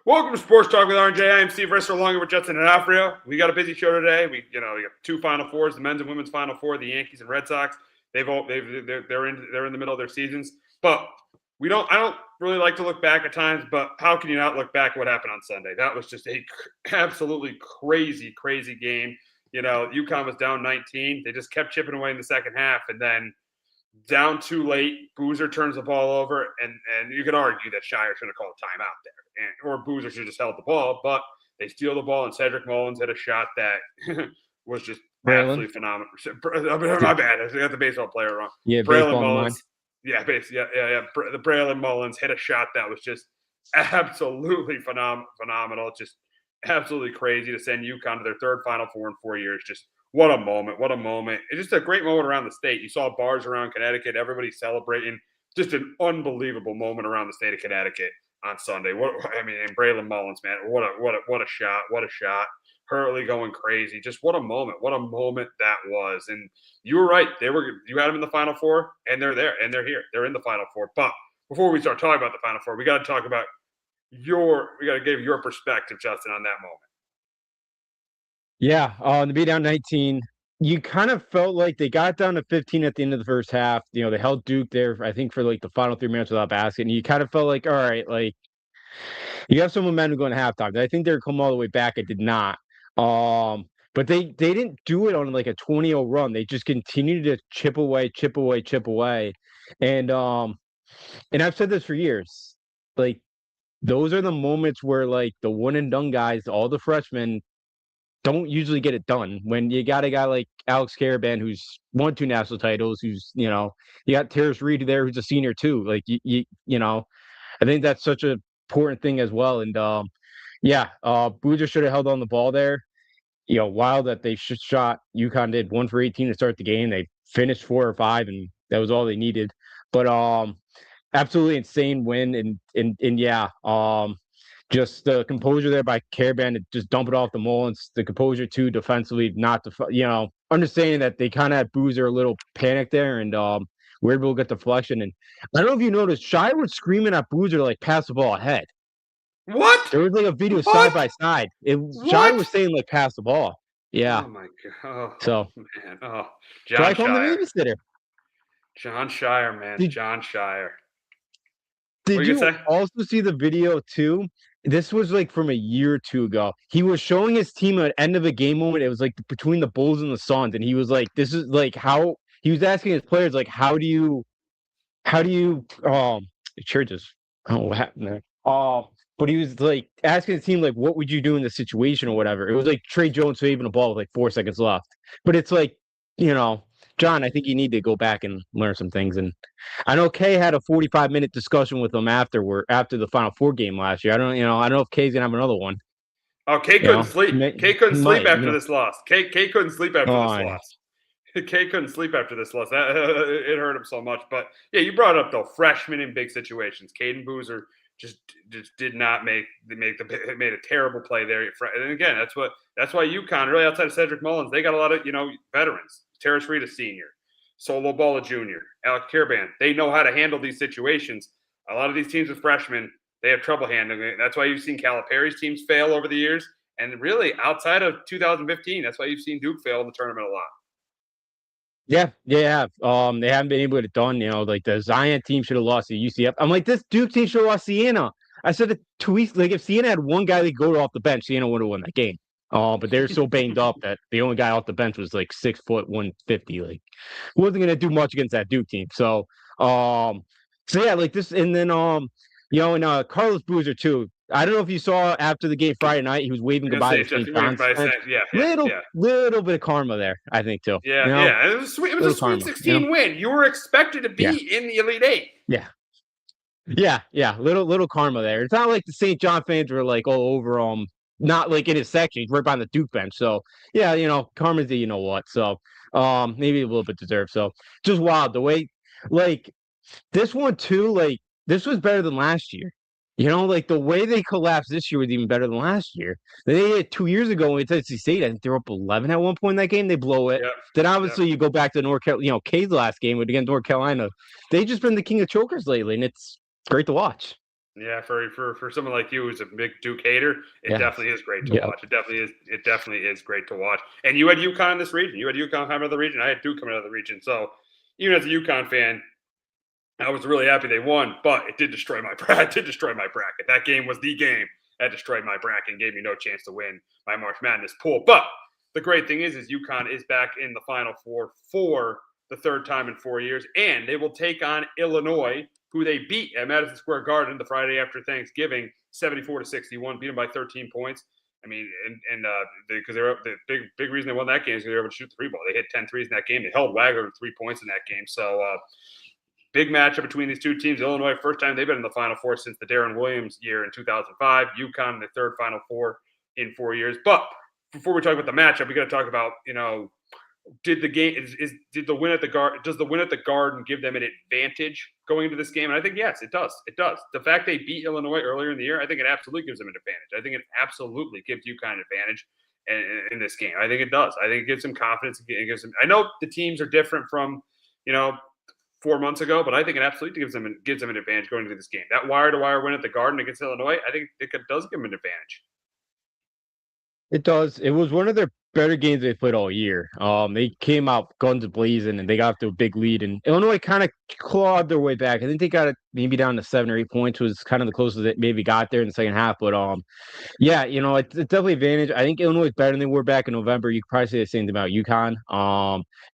Welcome to Sports Talk with RJ. I am Steve Risser along with Justin and Alfredo. We got a busy show today. We got two Final Fours, the men's and women's Final Four, the Yankees and Red Sox. They're in the middle of their seasons. But I don't really like to look back at times, but how can you not look back at what happened on Sunday? That was just a absolutely crazy, crazy game. Uconn was down 19. They just kept chipping away in the second half, and then down too late, Boozer turns the ball over, and you could argue that Shire should have called a timeout there, or Boozer should have just held the ball, but they steal the ball, and Cedric Mullins hit a shot that was just absolutely phenomenal. My bad, I got the baseball player wrong. Yeah, Braylon Mullins. Yeah, basically, yeah. The Braylon Mullins hit a shot that was just absolutely phenomenal. Just absolutely crazy to send UConn to their third Final Four in 4 years. Just what a moment. What a moment. It's just a great moment around the state. You saw bars around Connecticut, everybody celebrating. Just an unbelievable moment around the state of Connecticut on Sunday. And Braylon Mullins, man, what a shot. What a shot. Hurley going crazy. Just what a moment. What a moment that was. And you were right. You had them in the Final Four, and they're there, and they're here. They're in the Final Four. But before we start talking about the Final Four, we got to talk about we got to give your perspective, Justin, on that moment. Yeah, to be down 19, you kind of felt like they got down to 15 at the end of the first half. They held Duke there, I think, for like the final 3 minutes without basket. And you kind of felt like, all right, like you have some momentum going to halftime. I think they were coming all the way back. It did not. But they didn't do it on like a 20-0 run. They just continued to chip away. And I've said this for years. Like those are the moments where like the one and done guys, all the freshmen, don't usually get it done. When you got a guy like Alex Caravan who's won 2 national titles, who's you got Terrace Reed there who's a senior too. Like I think that's such an important thing as well. And Boozer should have held on the ball there. Wild that they shot. UConn did 1 for 18 to start the game. They finished 4 or 5, and that was all they needed. But absolutely insane win. Just the composure there by Caravan to just dump it off the Mullins. The composure too defensively, not to understanding that they kind of had Boozer a little panic there, and Weird will get deflection. And I don't know if you noticed, Shire was screaming at Boozer to like pass the ball ahead. What? There was like a video side by side. Shire was saying like pass the ball. Yeah. Oh my god. So man. John so I call him the babysitter. John Shire, man. John Shire. Did you also see the video too? This was like from a year or two ago. He was showing his team at the end of a game moment. It was like between the Bulls and the Suns, and he was like, "This is like how." He was asking his players like, "How do you?" Churches. I don't know what happened there. But he was like asking the team like, "What would you do in this situation or whatever?" It was like Trey Jones saving a ball with like 4 seconds left. But it's like, John, I think you need to go back and learn some things. And I know Kay had a 45-minute discussion with him after the Final Four game last year. I don't know if Kay's gonna have another one. Oh, Kay couldn't sleep. Kay couldn't sleep after this loss. Kay couldn't sleep after this loss. Kay couldn't sleep after this loss. It hurt him so much. But yeah, you brought up though freshmen in big situations. Caden Boozer just did not made a terrible play there. And again, that's why UConn, really outside of Cedric Mullins, they got a lot of veterans. Terrace Reed, a senior. Solo Ball, a junior. Alex Caravan. They know how to handle these situations. A lot of these teams with freshmen, they have trouble handling it. That's why you've seen Calipari's teams fail over the years. And really, outside of 2015, that's why you've seen Duke fail in the tournament a lot. Yeah. They haven't been able to get it done. Like the Zion team should have lost to UCF. I'm like, this Duke team should have lost Siena. I said it 2 weeks. Like if Siena had one guy that go off the bench, Siena would have won that game. But they're so banged up that the only guy off the bench was like 6 foot 150. Like, wasn't gonna do much against that Duke team. So yeah, like this, and then and Carlos Boozer too. I don't know if you saw after the game Friday night, he was waving goodbye to St. John's. Little bit of karma there, I think too. Yeah. It was a Sweet 16 win. You were expected to be in the Elite Eight. Yeah. Little karma there. It's not like the St. John fans were like all over not like in his section. He's right behind the Duke bench. So yeah, karma's the what. So maybe a little bit deserved. So just wild the way like this one too, like this was better than last year. Like the way they collapsed this year was even better than last year. They did 2 years ago when Tennessee State. I think they were up 11 at one point in that game. They blow it. Yep. Then obviously you go back to North Carolina. Kay's last game against North Carolina. They've just been the king of chokers lately, and it's great to watch. Yeah, for someone like you who's a big Duke hater, it Yeah. definitely is great to Yeah. watch. It definitely is great to watch. And you had UConn in this region. You had UConn coming out of the region. I had Duke coming out of the region. So even as a UConn fan, I was really happy they won, but it did destroy my bracket. It did destroy my bracket. That game was the game that destroyed my bracket and gave me no chance to win my March Madness pool. But the great thing is UConn is back in the Final Four for the third time in 4 years, and they will take on Illinois, who they beat at Madison Square Garden the Friday after Thanksgiving, 74-61, beat them by 13 points. I mean, because they were the big reason they won that game is they were able to shoot the three ball. They hit 10 threes in that game. They held Wagner to 3 points in that game. So big matchup between these two teams. Illinois, first time they've been in the Final Four since the Darren Williams year in 2005. UConn, the third Final Four in 4 years. But before we talk about the matchup, we got to talk about, did the game did the win at the Garden? Does the win at the Garden give them an advantage going into this game? And I think yes, it does. It does. The fact they beat Illinois earlier in the year, I think it absolutely gives them an advantage. I think it absolutely gives UConn an advantage in this game. I think it does. I think it gives them confidence. It gives them. I know the teams are different from 4 months ago, but I think it absolutely gives them an advantage going into this game. That wire-to-wire win at the Garden against Illinois, I think it does give them an advantage. It does. It was one of their better games they played all year. They came out guns blazing and they got up to a big lead. And Illinois kind of clawed their way back. I think they got it maybe down to 7 or 8 points. Was kind of the closest it maybe got there in the second half. But yeah, it's definitely advantage. I think Illinois is better than they were back in November. You could probably say the same thing about UConn.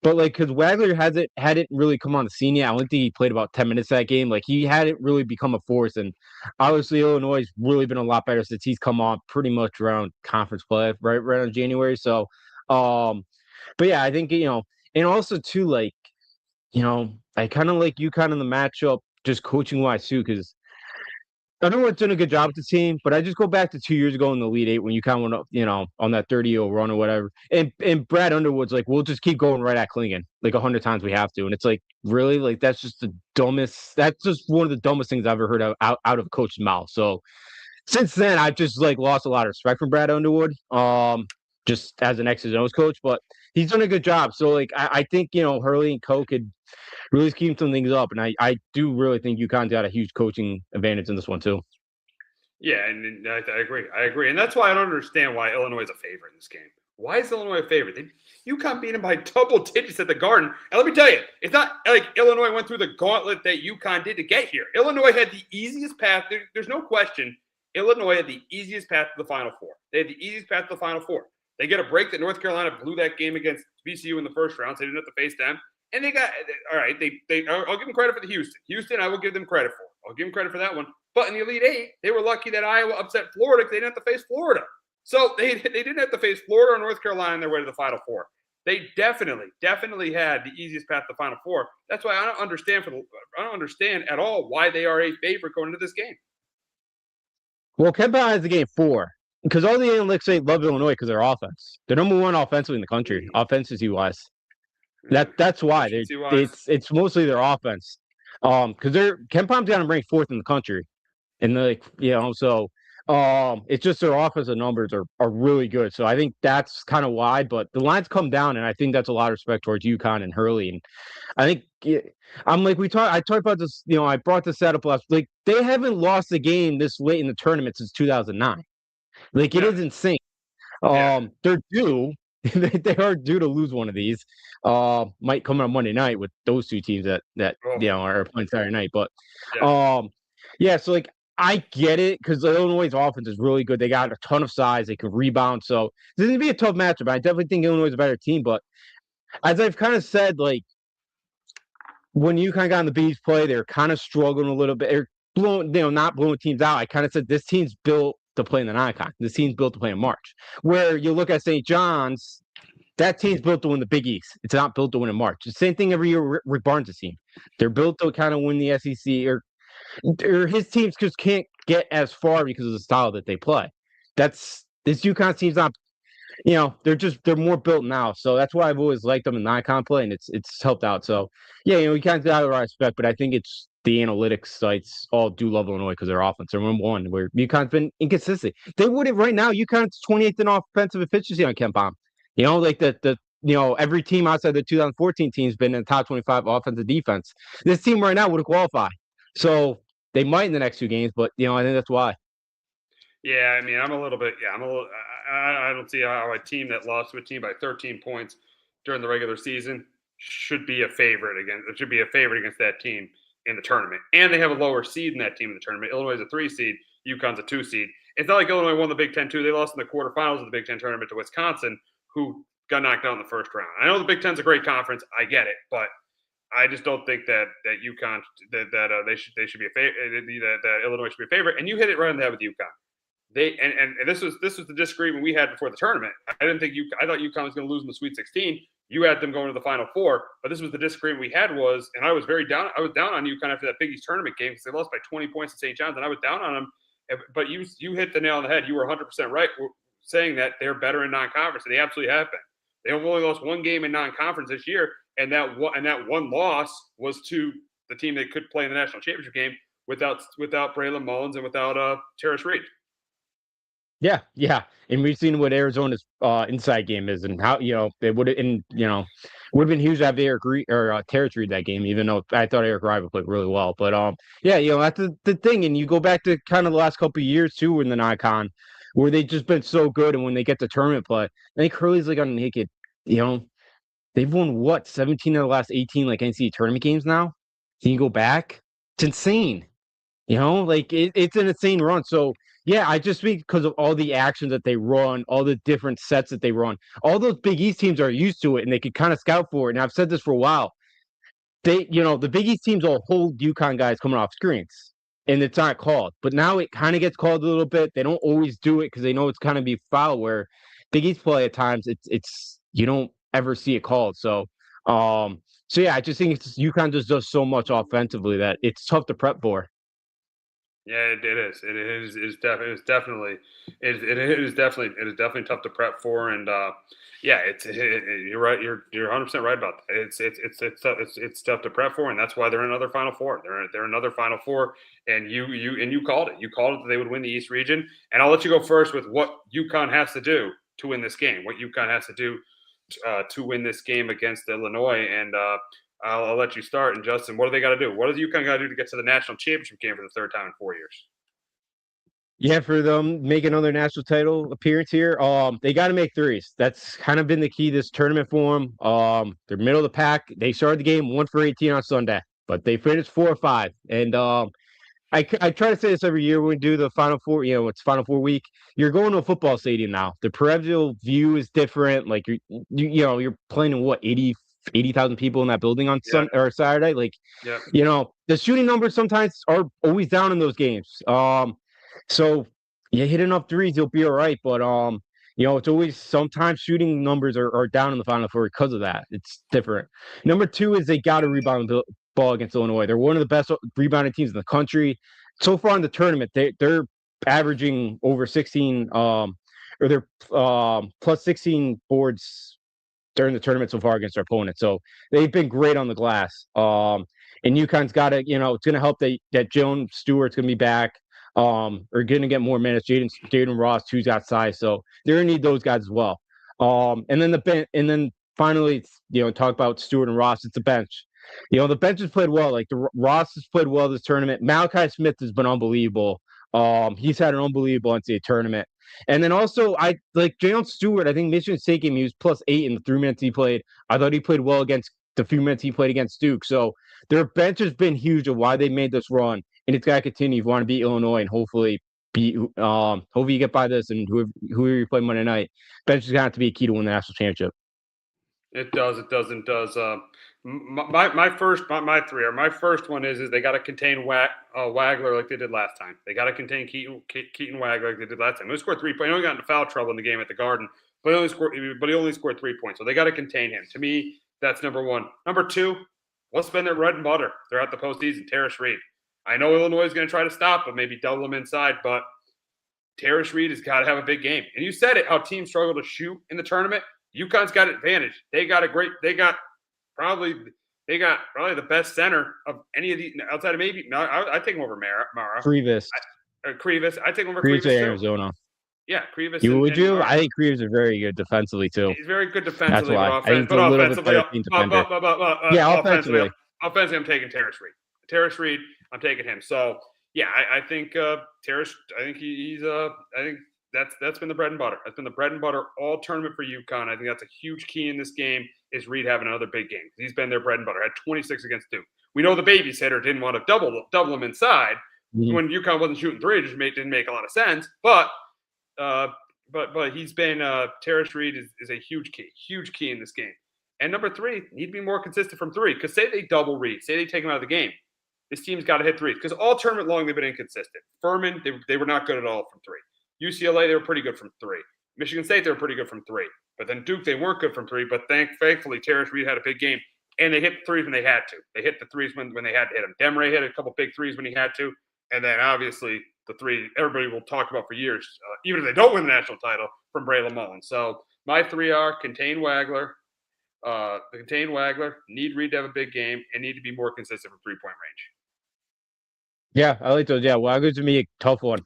But like because Wagler hadn't really come on the scene yet. I don't think he played about 10 minutes that game. Like he hadn't really become a force. And obviously Illinois has really been a lot better since he's come on pretty much around conference play right in January. So, but yeah, I think and also too I kind of like UConn in the matchup just coaching wise too because everyone's done a good job with the team, but I just go back to 2 years ago in the Elite Eight when you kind of went up, on that 30-0 run or whatever. And Brad Underwood's like, we'll just keep going right at Klingon like 100 times we have to. And it's like, really? Like, that's just that's just one of the dumbest things I've ever heard out of a coach's mouth. So since then, I've just like lost a lot of respect for Brad Underwood, just as an X's O's coach, but he's done a good job. So like, I think, Hurley and Co could really scheme some things up. And I do really think UConn's got a huge coaching advantage in this one too. Yeah, and I agree. I agree, and that's why I don't understand why Illinois is a favorite in this game. Why is Illinois a favorite? UConn beat them by double digits at the Garden. And let me tell you, it's not like Illinois went through the gauntlet that UConn did to get here. Illinois had the easiest path. There's no question. Illinois had the easiest path to the Final Four. They had the easiest path to the Final Four. They get a break that North Carolina blew that game against VCU in the first round, so they didn't have to face them. And they got all right. I'll give them credit for the Houston. Houston, I will give them credit for. I'll give them credit for that one. But in the Elite Eight, they were lucky that Iowa upset Florida because they didn't have to face Florida. So they didn't have to face Florida or North Carolina on their way to the Final Four. They definitely had the easiest path to the Final Four. That's why I don't understand at all why they are a favorite going into this game. Well, Kemba has the game 4 because all the analytics say love Illinois because their offense. They're number one offensively in the country, offensively wise. That's why it's mostly their offense. Because KenPom's got them ranked 4th in the country, and so it's just their offensive numbers are really good. So I think that's kind of why. But the lines come down, and I think that's a lot of respect towards UConn and Hurley. And I think I talked about this. I brought this setup last. Like they haven't lost a game this late in the tournament since 2009. Like it is insane. They're due. They are due to lose one of these. Might come on Monday night with those two teams that are playing Saturday night. But so like I get it because Illinois' offense is really good. They got a ton of size. They can rebound. So this is gonna be a tough matchup. I definitely think Illinois is a better team. But as I've kind of said, like when you kind of got on the Bees play, they're kind of struggling a little bit. They're not blowing teams out. I kind of said this team's built to play in the non-con. This team's built to play in March. Where you look at St. John's, that team's built to win the Big East. It's not built to win in March. The same thing every year. Rick Barnes' team, they're built to kind of win the SEC, or his teams just can't get as far because of the style that they play. This UConn team's not. They're more built now. So that's why I've always liked them in non-con play, and it's helped out. So yeah, we can't get out of respect, but I think it's the analytics sites all do love Illinois because their offense. They're number one, where UConn's been inconsistent. They wouldn't right now. UConn's 28th in offensive efficiency on KenPom. Like every team outside the 2014 team's been in the top 25 offensive defense. This team right now would qualify. So They might in the next 2 games, but I think that's why. Yeah, I mean, I'm a little bit. Yeah, I'm a little. I don't see how a team that lost to a team by 13 points during the regular season should be a favorite against. It should be a favorite against that team in the tournament, and they have a lower seed in that team in the tournament. Illinois is a 3 seed. UConn's a 2 seed. It's not like Illinois won the Big Ten too. They lost in the quarterfinals of the Big Ten tournament to Wisconsin, who got knocked out in the first round. I know the Big Ten's a great conference. I get it, but I just don't think that UConn they should be a favorite. That Illinois should be a favorite. And you hit it right on the head with UConn. And this was the disagreement we had before the tournament. I thought UConn was going to lose in the Sweet 16. You had them going to the Final Four, but this was the disagreement we had was, and I was down on UConn after that Big East tournament game because they lost by 20 points to St. John's, and I was down on them. But you hit the nail on the head. You were 100% right saying that they're better in non-conference, and they absolutely have been. They have only lost 1 game in non-conference this year, and that one loss was to the team they could play in the national championship game without Braylon Mullins and without Terrace Reed. Yeah, and we've seen what Arizona's inside game is, and how they would have, would have been huge to have Eric Reed or Terrace Reed that game, even though I thought Eric Rival played really well. But yeah, that's the thing, and you go back to kind of the last couple of years too in the non-con, where they've just been so good, and when they get to tournament play, I think Hurley's like on naked. They've won what 17 of the last 18 like NCAA tournament games now. Can you go back? It's insane. It's an insane run. So. Yeah, I just think because of all the actions that they run, all the different sets that they run, all those Big East teams are used to it, and they can kind of scout for it. And I've said this for a while. The Big East teams will hold UConn guys coming off screens, and it's not called. But now it kind of gets called a little bit. They don't always do it because they know it's kind of be foul. Where Big East play at times, it's you don't ever see it called. So yeah, I just think UConn just does so much offensively that it's tough to prep for. Yeah, it is. It is definitely tough to prep for, and yeah, you're right. You're 100% right about that. It's tough to prep for, and that's why they're in another Final Four. They're another Final Four, and you called it. You called it that they would win the East region, and I'll let you go first with what UConn has to do to win this game. What UConn has to do to win this game against Illinois, and I'll let you start. And Justin, what do they got to do? What does UConn got to do to get to the national championship game for the 3rd time in 4 years? Yeah, for them make another national title appearance here, they got to make threes. That's kind of been the key this tournament for them. They're middle of the pack. They started the game 1 for 18 on Sunday, but they finished 4 or 5. And I try to say this every year when we do the Final Four. It's Final Four week. You're going to a football stadium now. The parental view is different. Like you're playing in what 80,000 people in that building on Sunday or Saturday. The shooting numbers sometimes are always down in those games. So you hit enough threes, you'll be all right. But it's always sometimes shooting numbers are down in the Final Four because of that. It's different. Number 2 is they got to rebound the ball against Illinois. They're one of the best rebounding teams in the country. So far in the tournament, they're averaging over 16 or they're plus 16 boards during the tournament so far against their opponents. So they've been great on the glass. And UConn's got to, it's going to help that Joan Stewart's going to be back. Are going to get more minutes. Jaden Ross, who's got size, so they're going to need those guys as well. And then finally, talk about Stewart and Ross. It's the bench. The bench has played well. Like Ross has played well this tournament. Malachi Smith has been unbelievable. He's had an unbelievable NCAA tournament. And then also, I like Jalen Stewart. I think Michigan State game, he was +8 in the 3 minutes he played. I thought he played well against the few minutes he played against Duke. So their bench has been huge of why they made this run, and it's got to continue if you want to beat Illinois and hopefully hopefully you get by this, and whoever you play Monday night, bench is going to have to be a key to win the national championship. It does. My first one is they got to contain Wagler like they did last time. They got to contain Keaton Wagler like they did last time. He scored 3 points. He only got into foul trouble in the game at the Garden, but he only scored 3 points. So they got to contain him. To me, that's number 1. Number 2, what's been their bread and butter? They're at the postseason. Terrace Reed. I know Illinois is going to try to stop him, maybe double him inside, but Terrace Reed has got to have a big game. And you said it, how teams struggle to shoot in the tournament. UConn's got advantage. They got probably the best center of any of these outside of maybe. No, I take him over Mara. Krivas. Krivas. I take him over Krivas. Arizona. Yeah, Krivas. Would you? I think Krivas are very good defensively too. He's very good defensively, That's why. But offensively, offensively, I'm taking Terrace Reed. I'm taking him. So Yeah, I think Terrace. I think he's. I think that's been the bread and butter. That's been the bread and butter all tournament for UConn. I think that's a huge key in this game. Is Reed having another big game? He's been their bread and butter. Had 26 against Duke. We know the babysitter didn't want to double him inside Mhm. when UConn wasn't shooting three. It just didn't make a lot of sense. Uh, but he's been Terrace Reed is a huge key in this game. And number three, need to be more consistent from three. Because say they double Reed, say they take him out of the game, this team's got to hit threes because all tournament long they've been inconsistent. Furman, they were not good at all from three. UCLA, they were pretty good from three. Michigan State, they were pretty good from three. But then Duke, they weren't good from three. But thankfully, Terrace Reed had a big game, and they hit the threes when they had to. They hit the threes when they had to hit them. Demray hit a couple big threes when he had to, and then obviously the three everybody will talk about for years, even if they don't win the national title, from Braylon Mullins. So my three are contain Wagler, need Reed to have a big game, and need to be more consistent from 3-point range. Yeah, I like those. Yeah, Wagner's to me a tough one.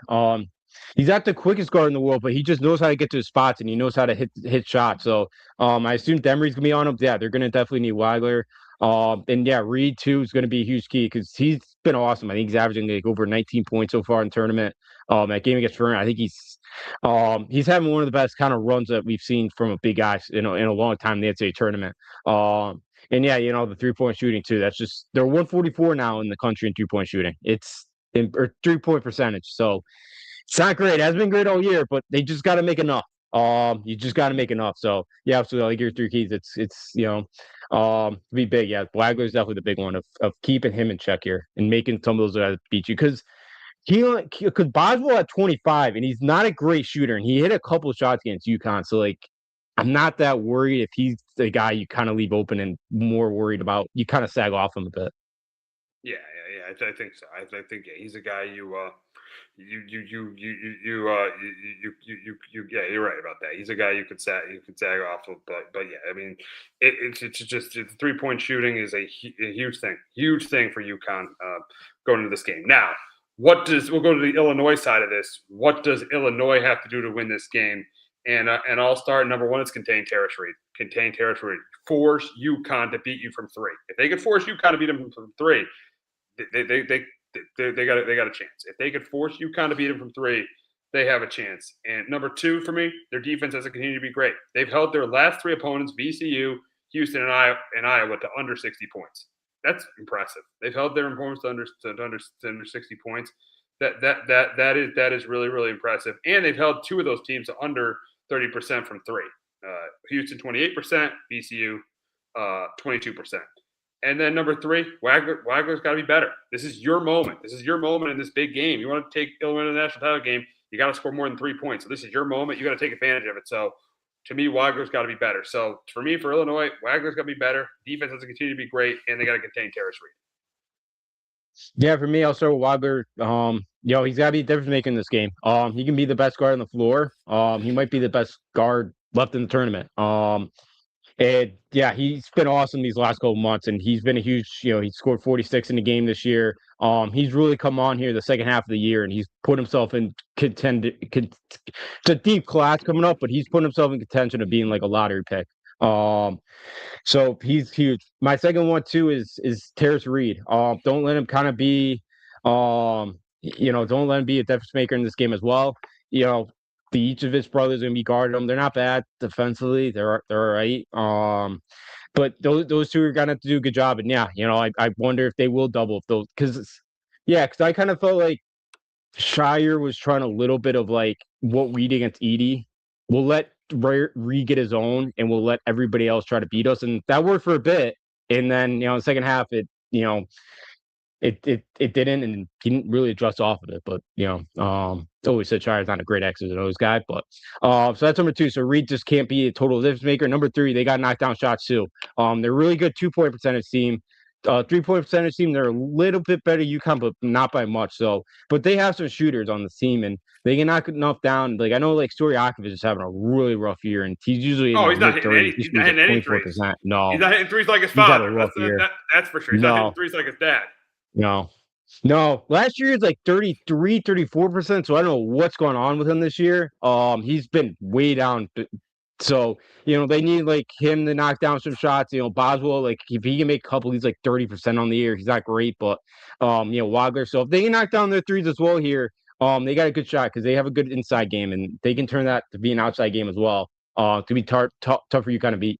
He's not the quickest guard in the world, but he just knows how to get to his spots and he knows how to hit shots. So, I assume Demery's gonna be on him. Yeah, they're gonna definitely need Wagner. And yeah, Reed too is gonna be a huge key because he's been awesome. I think he's averaging like over 19 points so far in the tournament. That game against Furman, I think he's having one of the best kind of runs that we've seen from a big guy in a long time in the NCAA tournament. And yeah, the 3-point shooting too. That's just they're 144 now in the country in 3-point shooting. Or 3-point percentage. So it's not great. It hasn't been great all year, but they just got to make enough. You just got to make enough. So yeah, absolutely. Like your three keys, it's be big. Yeah, Wagler's definitely the big one of keeping him in check here and making some of those guys beat you because because Boswell at 25 and he's not a great shooter and he hit a couple of shots against UConn. So like, I'm not that worried if he's the guy you kind of leave open and more worried about. You kind of sag off him a bit. Yeah. I think so. I think yeah, he's a guy yeah, you're right about that. He's a guy you could sag off of, but yeah, I mean, it's 3-point shooting is a huge thing for UConn going into this game. Now, we'll go to the Illinois side of this. What does Illinois have to do to win this game? And I'll start. Number one is contain Terrace Reed. Contain Terrace Reed. Force UConn to beat you from three. If they could force UConn to beat them from three, they got a chance. If they could force UConn to beat them from three, they have a chance. And number two for me, their defense has to continue to be great. They've held their last three opponents, VCU, Houston, and Iowa, to under 60 points. That's impressive. They've held their opponents to under 60 points. That is really, really impressive. And they've held two of those teams to under 30% from three. Houston 28%, VCU 22%. And then number three, Wagler's got to be better. This is your moment. This is your moment in this big game. You want to take Illinois to the national title game, you got to score more than 3 points. So this is your moment. You got to take advantage of it. So to me, Wagler's got to be better. So for me, for Illinois, Wagler's got to be better. Defense has to continue to be great, and they got to contain Terrace Reed. Yeah, for me, I'll start with Wagler. He's got to be a difference maker in this game. He can be the best guard on the floor. He might be the best guard left in the tournament. And yeah, he's been awesome these last couple months, and he's been a huge. He scored 46 in the game this year. He's really come on here the second half of the year, and he's put himself in it's a deep class coming up, but he's put himself in contention of being like a lottery pick. So he's huge. My second one too is Terrace Reed. Don't let him kind of be, don't let him be a difference maker in this game as well. Each of his brothers are gonna be guarding him. They're not bad defensively. They're all right. But those two are gonna have to do a good job. And yeah, I wonder if they will double if those because I kind of felt like Shire was trying a little bit of like what we did against Edie. We'll let Reed get his own, and we'll let everybody else try to beat us, and that worked for a bit. And then in the second half, it didn't, and he didn't really adjust off of it. But always said Shire's not a great X's and O's guy. But so that's number two. So Reed just can't be a total difference maker. Number three, they got knockdown shots too. They're really good 2-point percentage team. 3-point percentage team, they're a little bit better UConn, but not by much. So, but they have some shooters on the team, and they can knock enough down. Like I know, like Stojakovic is having a really rough year, and he's usually he's not hitting any threes. No, he's not hitting threes like his father. That's for sure. He's not hitting threes like his dad. No. Last year it's like 33, 34%. So I don't know what's going on with him this year. He's been way down So, they need like him to knock down some shots. Boswell, like if he can make a couple, he's like 30% on the year. He's not great, but Wagler. So if they can knock down their threes as well here, they got a good shot because they have a good inside game and they can turn that to be an outside game as well. To be tough for you kind of beat.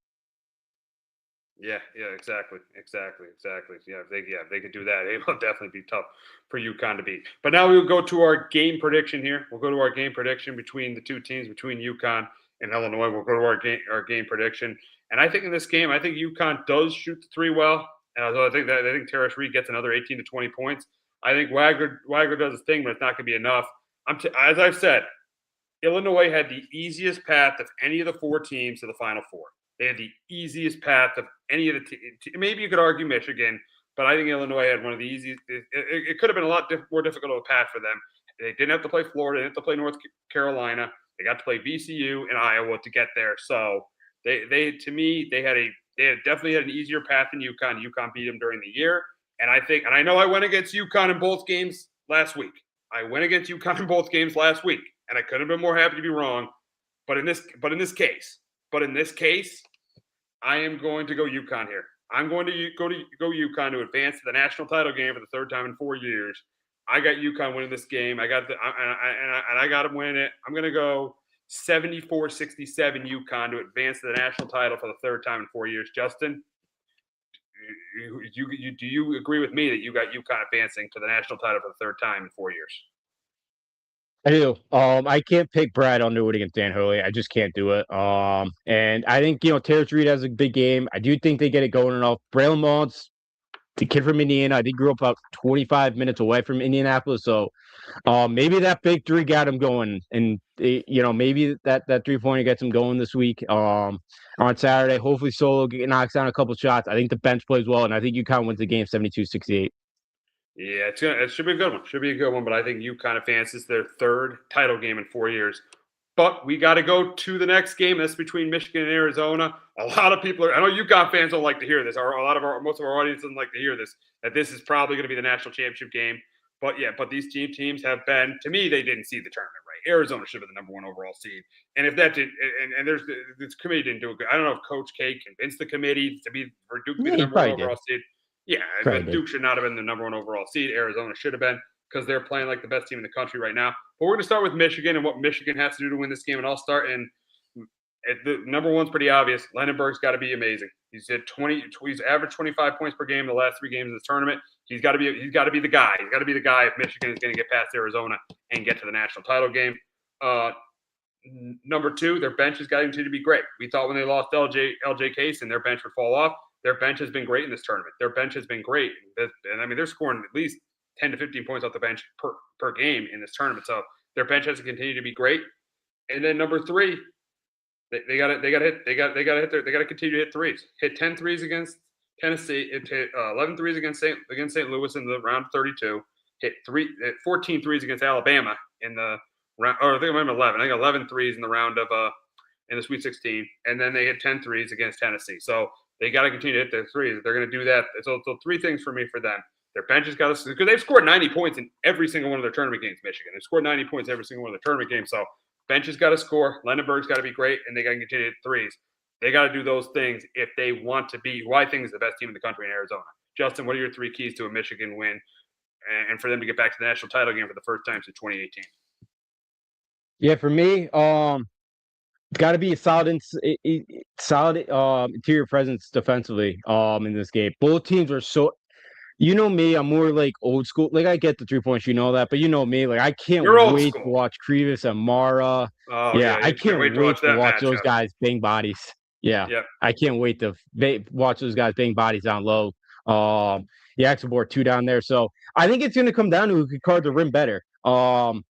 Yeah, exactly. Yeah, if they could do that, it will definitely be tough for UConn to beat. But now we'll go to our game prediction here. We'll go to our game prediction between the two teams, between UConn and Illinois. We'll go to our game prediction. And I think in this game, I think UConn does shoot the three well. And although I think Terrace Reed gets another 18 to 20 points. I think Wagner does his thing, but it's not going to be enough. As I've said, Illinois had the easiest path of any of the four teams to the Final Four. They had the easiest path of any of the maybe you could argue Michigan, but I think Illinois had one of the easiest. It could have been a lot more difficult of a path for them. They didn't have to play Florida. They didn't have to play North Carolina. They got to play VCU and Iowa to get there. So they definitely had an easier path than UConn. UConn beat them during the year, and I know I went against UConn in both games last week. I went against UConn in both games last week, and I couldn't have been more happy to be wrong. But in this case, I am going to go UConn here. I'm going to go UConn to advance to the national title game for the third time in 4 years. I got UConn winning this game. I got them winning it. I'm going to go 74-67 UConn to advance to the national title for the third time in 4 years. Justin, do you agree with me that you got UConn advancing to the national title for the third time in 4 years? I do. I can't pick Brad Underwood against Dan Hurley. I just can't do it. And I think Terrence Reed has a big game. I do think they get it going enough. Braylon Mullins, the kid from Indiana, I think grew up about 25 minutes away from Indianapolis, so maybe that big three got him going, and maybe that 3-pointer gets him going this week. On Saturday, hopefully Solo knocks down a couple shots. I think the bench plays well, and I think UConn wins the game 72-68. Yeah, it should be a good one. Should be a good one, but I think UConn advances their third title game in 4 years. But we got to go to the next game. That's between Michigan and Arizona. A lot of people I know UConn fans don't like to hear this. Most of our audience doesn't like to hear this, that this is probably going to be the national championship game. But these teams have been, to me, they didn't see the tournament right. Arizona should have been the number one overall seed. And if that did, and this committee didn't do it good. I don't know if Coach K convinced the committee for Duke to be the number one overall seed. Yeah, but Duke should not have been the number one overall seed. Arizona should have been, because they're playing like the best team in the country right now. But we're going to start with Michigan and what Michigan has to do to win this game. And I'll start the number one's pretty obvious. Lendenberg's got to be amazing. He's averaged 25 points per game in the last 3 games of this tournament. He's got to be the guy. He's got to be the guy if Michigan is going to get past Arizona and get to the national title game. Number 2, their bench has got to continue to be great. We thought when they lost LJ Case and their bench would fall off. Their bench has been great in this tournament. Their bench has been great. And I mean, they're scoring at least 10 to 15 points off the bench per game in this tournament. So their bench has to continue to be great. And then number 3, they got to continue to hit threes. Hit 10 threes against Tennessee. Hit 11 threes against St. Louis in the round 32. Hit 14 threes against Alabama in the round. Or I think it might have been 11. I think 11 threes in the round of in the Sweet 16. And then they hit 10 threes against Tennessee. So they got to continue to hit their threes. They're going to do that. So 3 things for me for them. Their bench has got to, because they've scored 90 points in every single one of their tournament games, Michigan. They've scored 90 points every single one of their tournament games. So bench has got to score. Lendenberg's got to be great, and they got to continue to hit threes. They got to do those things if they want to be who I think is the best team in the country in Arizona. Justin, what are your 3 keys to a Michigan win and for them to get back to the national title game for the first time since 2018? Yeah, for me, got to be a solid interior presence defensively in this game. Both teams are so, me, I'm more like old school. Like I get the 3 points, that, but me, like I can't wait to watch Krivas and Mara. Oh yeah, I can't wait to watch those guys bang bodies. Yeah, yep. I can't wait to watch those guys bang bodies down low. Axelborg 2 down there. So I think it's going to come down to who can card the rim better. So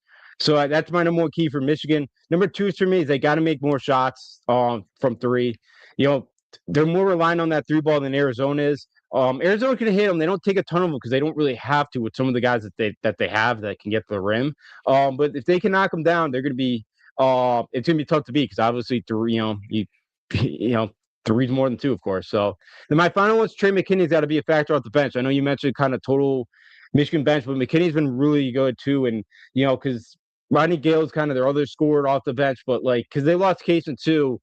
that's my number 1 key for Michigan. Number 2 is for me is they got to make more shots from 3. They're more reliant on that 3 ball than Arizona is. Arizona can hit them. They don't take a ton of them because they don't really have to with some of the guys that they have that can get to the rim. But if they can knock them down, they're going to be it's going to be tough to beat because obviously 3, three's more than 2, of course. So then my final one's Trey McKinney's got to be a factor off the bench. I know you mentioned kind of total Michigan bench, but McKinney's been really good too. And because Rodney Gale's kind of their other scorer off the bench, but because they lost Case too.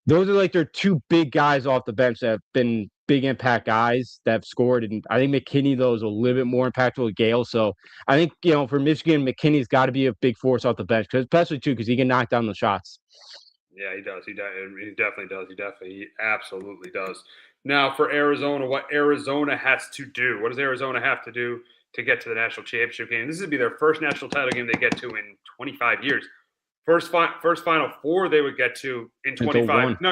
those are like their two big guys off the bench that have been big impact guys that have scored. And I think McKinney, though, is a little bit more impactful with Gale. So I think, for Michigan, McKinney's got to be a big force off the bench, especially too, because he can knock down the shots. Yeah, he does. He definitely does. He absolutely does. Now for Arizona, what Arizona has to do? What does Arizona have to do to get to the national championship game? This would be their first national title game they get to in 25 years. First Final Four they would get to in 25. No.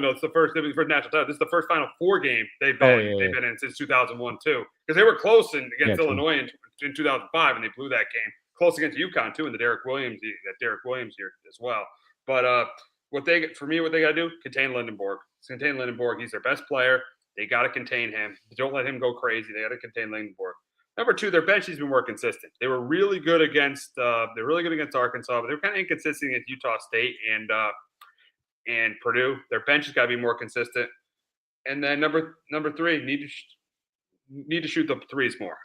It's the first national title. This is the first Final Four game they've been in since 2001 too, because they were close against Illinois in 2005 and they blew that game. Close against UConn too in the Derek Williams year as well. But what they got to do, contain Lindenborg. Contain Lindenborg. He's their best player. They got to contain him. Don't let him go crazy. They got to contain Lindenborg. Number two, their bench has been more consistent. They were really good against Arkansas, but they were kind of inconsistent against Utah State and Purdue. Their bench has got to be more consistent. And then number three, need to shoot the threes more.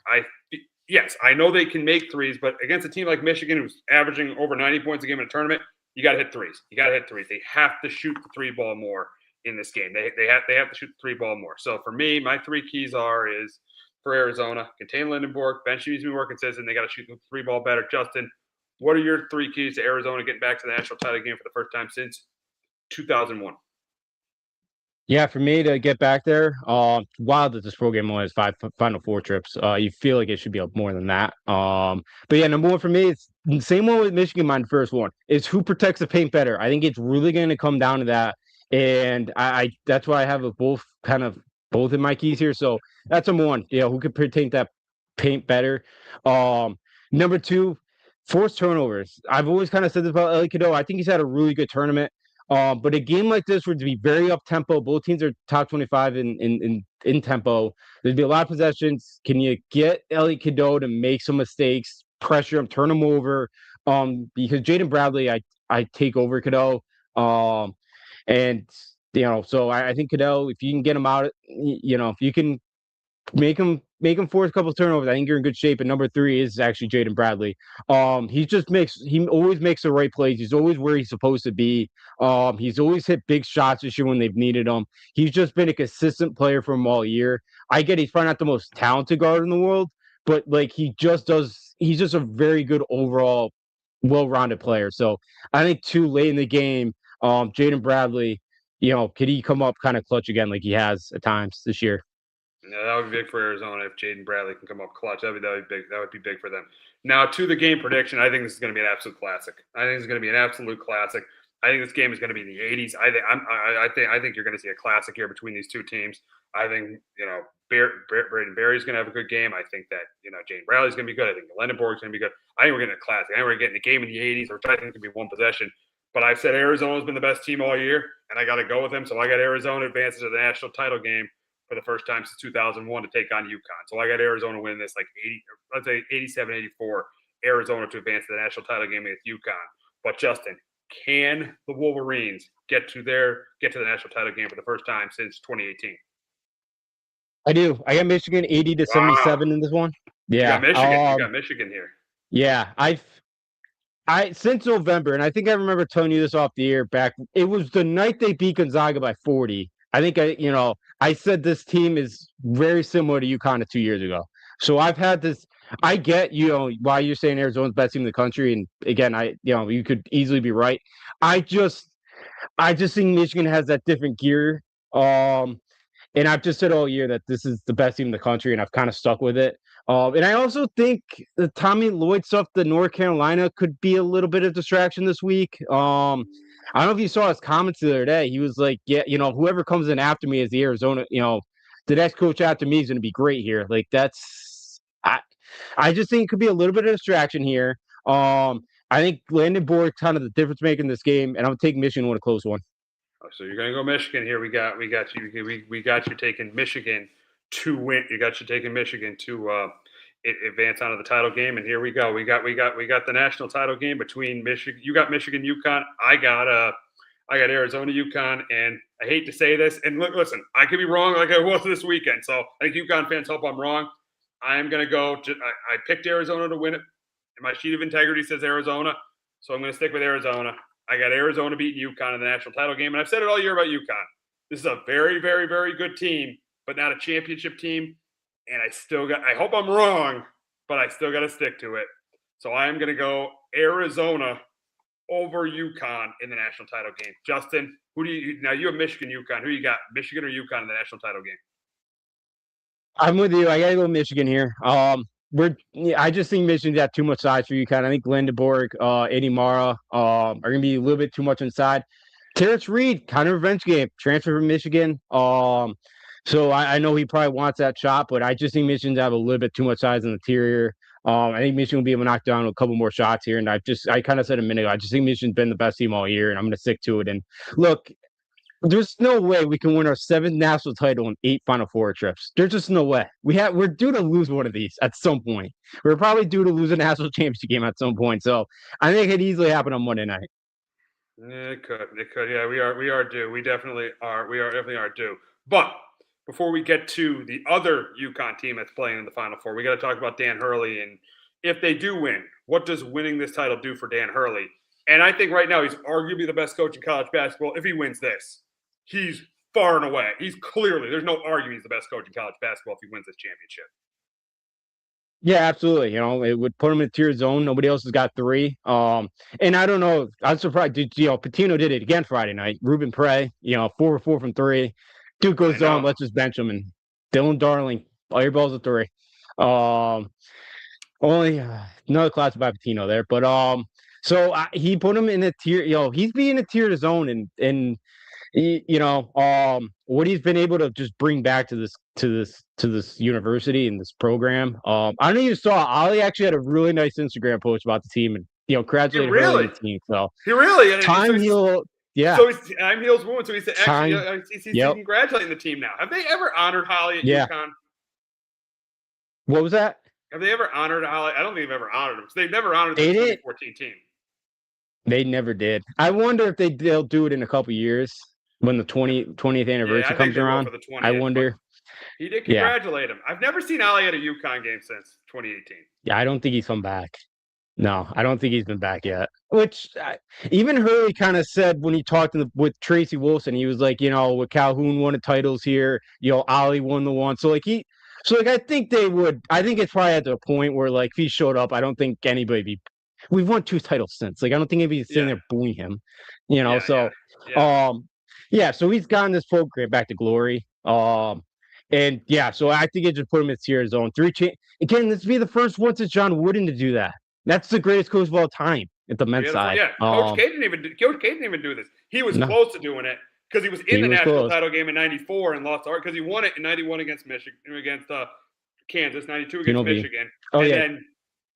Yes, I know they can make threes, but against a team like Michigan, who's averaging over 90 points a game in a tournament, you got to hit threes. They have to shoot the three ball more in this game. They have to shoot the three ball more. So for me, my three keys is for Arizona, contain Lindenborg, bench needs to be more consistent. They got to shoot the three ball better. Justin, what are your three keys to Arizona getting back to the national title game for the first time since 2001? Yeah, for me to get back there, wild that this program only has 5 Final Four trips. You feel like it should be more than that. But yeah, number one for me, it's the same one with Michigan. My first one is who protects the paint better. I think it's really going to come down to that, and I that's why I have both in my keys here. So that's number one. Who can protect that paint better? Number two, force turnovers. I've always kind of said this about Ellie Cadeau. I think he's had a really good tournament. But a game like this would be very up tempo. Both teams are top 25 in tempo. There'd be a lot of possessions. Can you get Elliot Cadeau to make some mistakes, pressure him, turn him over? Because Jaden Bradley, I take over Cadeau. And so I think Cadeau, if you can get him out, if you can make him force a couple of turnovers, I think you're in good shape. And number three is actually Jaden Bradley. He always makes the right plays. He's always where he's supposed to be. He's always hit big shots this year when they've needed him. He's just been a consistent player for him all year. I get he's probably not the most talented guard in the world, but he's just a very good overall well-rounded player. So I think too late in the game, Jaden Bradley, could he come up kind of clutch again like he has at times this year? Yeah, that would be big for Arizona if Jaden Bradley can come up clutch. That would be big. That would be big for them. Now to the game prediction, I think this is going to be an absolute classic. I think this game is going to be in the 80s. I think you're going to see a classic here between these two teams. I think Braden Berry's going to have a good game. I think that Jaden Bradley's going to be good. I think Lindenborg's going to be good. I think we're getting a classic. I think we're getting a game in the 80s, which I think could be one possession. But I've said Arizona's been the best team all year, and I got to go with them. So I got Arizona advances to the national title game for the first time since 2001 to take on UConn. So I got Arizona winning this 87-84, Arizona to advance to the national title game against UConn. But Justin, can the Wolverines get to the national title game for the first time since 2018? I do. I got Michigan 80-77 in this one. Yeah. You got Michigan here. Yeah. I since November, and I think I remember telling you this off the air back. It was the night they beat Gonzaga by 40. I think I said this team is very similar to UConn 2 years ago. So I've had this. I get why you're saying Arizona's best team in the country, and again, you could easily be right. I just think Michigan has that different gear. And I've just said all year that this is the best team in the country, and I've kind of stuck with it. And I also think the Tommy Lloyd stuff, the North Carolina, could be a little bit of distraction this week. I don't know if you saw his comments the other day. He was like, yeah, whoever comes in after me is the Arizona, the next coach after me is going to be great here. I just think it could be a little bit of distraction here. I think Lindenborg kind of the difference maker in this game, and I'm taking Michigan with a close one. So you're going to go Michigan here. We got you taking Michigan to win. You got you taking Michigan to advance onto the title game. And here we go. We got the national title game between Michigan. You got Michigan, UConn. I got Arizona, UConn. And I hate to say this. And listen, I could be wrong like I was this weekend. So I think UConn fans hope I'm wrong. I am going to go. I picked Arizona to win it. And my sheet of integrity says Arizona. So I'm going to stick with Arizona. I got Arizona beating UConn in the national title game, and I've said it all year about UConn. This is a very, very, very good team, but not a championship team. And I hope I'm wrong, but I still got to stick to it. So I am going to go Arizona over UConn in the national title game. Justin, now you have Michigan, UConn. Who you got, Michigan or UConn in the national title game? I'm with you. I gotta go Michigan here. I just think Michigan's got too much size for UConn. I think Lindenborg, Eddie Mara, are gonna be a little bit too much inside. Terrence Reed, kind of revenge game, transfer from Michigan. So I know he probably wants that shot, but I just think Michigan's have a little bit too much size in the interior. I think Michigan will be able to knock down a couple more shots here. And I kind of said a minute ago, I just think Michigan's been the best team all year, and I'm going to stick to it. And look, there's no way we can win our 7th national title in 8 Final Four trips. There's just no way. We're due to lose one of these at some point. We're probably due to lose a national championship game at some point. So I think it could easily happen on Monday night. It could. Yeah, we are due. We definitely are. We definitely are due. But before we get to the other UConn team that's playing in the Final Four, we got to talk about Dan Hurley. And if they do win, what does winning this title do for Dan Hurley? And I think right now he's arguably the best coach in college basketball. If he wins this, he's far and away. There's no arguing he's the best coach in college basketball if he wins this championship. Yeah, absolutely. It would put him in tier zone. Nobody else has got 3. And I don't know. I'm surprised. Patino did it again Friday night. Ruben Prey, 4 for 4 from 3. Duke goes on. Let's just bench him. And Dylan Darling, all your balls at 3. Only another class by Patino there. But so he put him in a tier. He's being a tier zone, and what he's been able to just bring back to this university and this program. I don't know if you saw Ali actually had a really nice Instagram post about the team, and congratulated Hurley and the team. So he really time heal. Yeah. So time heals wounds. So he's actually he's congratulating the team now. Have they ever honored Holly at UConn? What was that? Have they ever honored Holly? I don't think they've ever honored him. They've never honored the 2014 team. They never did. I wonder if they'll do it in a couple years when the 20th anniversary comes around. I wonder. He did congratulate him. I've never seen Ali at a UConn game since 2018. Yeah, I don't think he's come back. No, I don't think he's been back yet. Which even Hurley kind of said when he talked with Tracy Wilson, he was like, with Calhoun won the titles here, Ali won the one. So I think they would. I think it's probably at the point where if he showed up, I don't think anybody. We've won 2 titles since. I don't think anybody's sitting there booing him. So he's gotten this program back to glory. So I think it just put him in tier zone. 3 again, this would be the first one since John Wooden to do that. That's the greatest coach of all time at the men's side. Yeah, Coach K didn't even do this. He was close to doing it because he was in the national title game in '94 and lost because he won it in '91 against Michigan, against Kansas, '92 against Michigan, then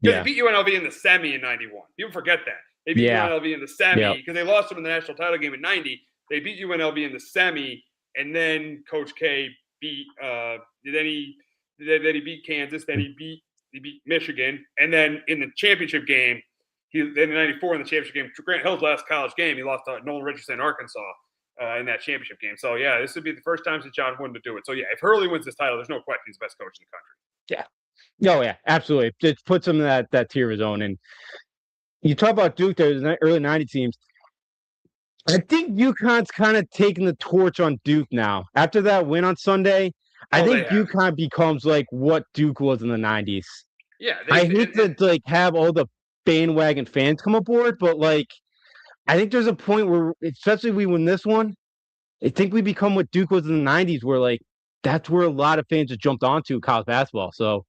he beat UNLV in the semi in '91. People forget that they beat UNLV in the semi because they lost him in the national title game in '90. They beat UNLV in the semi, and then Coach K beat. Then he beat Kansas. Then he beat Michigan, and then in the championship game, then in '94 in the championship game, Grant Hill's last college game, he lost to Nolan Richardson in Arkansas in that championship game. So this would be the first time since John Wooden to do it. So if Hurley wins this title, there's no question he's the best coach in the country. Yeah. Oh yeah, absolutely. It puts him in that tier of his own. And you talk about Duke, there's early '90 teams. I think UConn's kind of taking the torch on Duke now. After that win on Sunday, I think UConn becomes what Duke was in the '90s. Yeah, I hate to have all the bandwagon fans come aboard, but I think there's a point where, especially we win this one, I think we become what Duke was in the '90s, where that's where a lot of fans have jumped onto college basketball. So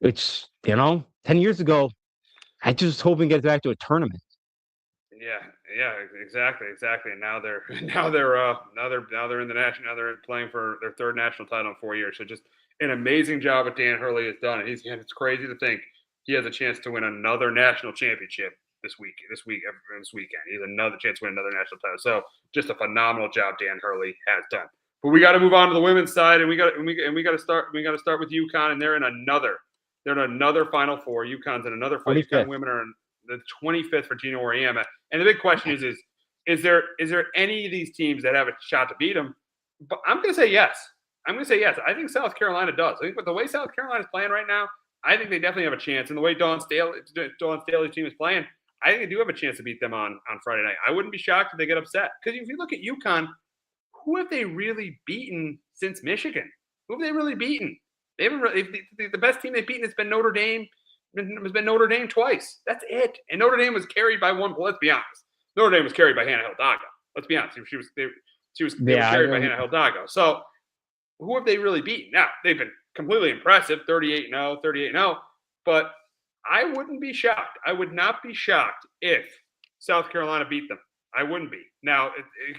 it's 10 years ago, I just hope we get back to a tournament. Yeah, exactly. And now they're in the national. Now they're playing for their 3rd national title in 4 years. So just an amazing job that Dan Hurley has done. And it's crazy to think he has a chance to win another national championship this weekend. He has another chance to win another national title. So just a phenomenal job Dan Hurley has done. But we got to move on to the women's side, and we got to start with UConn, and they're in another Final Four. UConn's in another Final Four. UConn women are in the 25th for Gino Auriemma. And the big question is there any of these teams that have a shot to beat them? But I'm going to say yes. I think South Carolina does. I think with the way South Carolina is playing right now, I think they definitely have a chance. And the way Dawn Staley's team is playing, I think they do have a chance to beat them on Friday night. I wouldn't be shocked if they get upset. Because if you look at UConn, who have they really beaten since Michigan? Who have they really beaten? They haven't really. The best team they've beaten has been Notre Dame. Has been Notre Dame twice. That's it. And Notre Dame was carried by one. Let's be honest. Notre Dame was carried by Hannah Hidalgo. Let's be honest. They were carried by Hannah Hidalgo. So who have they really beaten? Now they've been completely impressive, 38-0, 38-0. But I wouldn't be shocked. I would not be shocked if South Carolina beat them. I wouldn't be. Now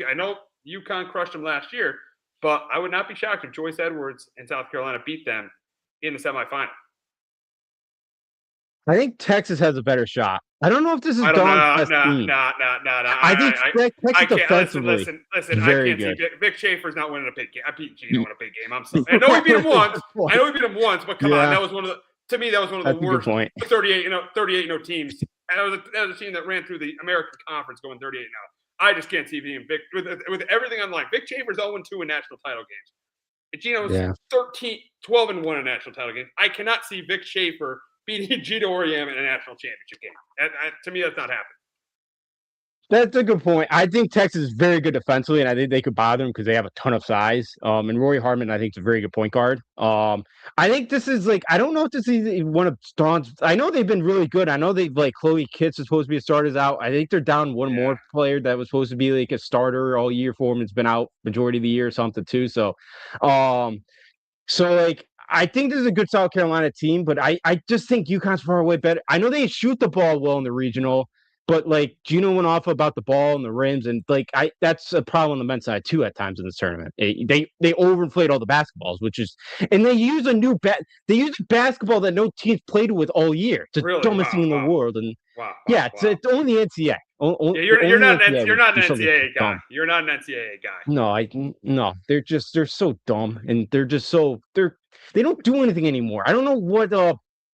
I know UConn crushed them last year, but I would not be shocked if Joyce Edwards and South Carolina beat them in the semifinal. I think Texas has a better shot. I don't know if this is Dawn's best team. I think Texas defensively listen. Very I can't good. see Vic Schaefer's not winning a big game. I beat Gino in a big game. I'm sorry. I know he beat him once. But come on, that was one of the. To me, that was one of the worst 38 teams. And that was a team that ran through the American Conference going 38-0. I just can't see being Vic with everything on line. Vic Schaefer's 0-2 in national title games. Gino's 12-1 in national title games. I cannot see Vic Schaefer beating Gino Auriemma in a national championship game. To me, that's not happening. That's a good point. I think Texas is very good defensively, and I think they could bother them because they have a ton of size. And Rory Hartman, I think, is a very good point guard. I think this is I don't know if this is one of Dawn's. I know they've been really good. I know they've Chloe Kitts is supposed to be a starter's out. I think they're down one more player that was supposed to be a starter all year for them. It's been out majority of the year or something too. So, I think this is a good South Carolina team, but I just think UConn's far way better. I know they shoot the ball well in the regional, but Gino went off about the ball and the rims, and that's a problem on the men's side too at times in this tournament. They overinflate all the basketballs, and they use they use a basketball that no team's played with all year. It's the dumbest thing in the world, and it's only the NCAA. You're not an NCAA guy. Dumb. You're not an NCAA guy. No, they're so dumb, and they're just they don't do anything anymore. I don't know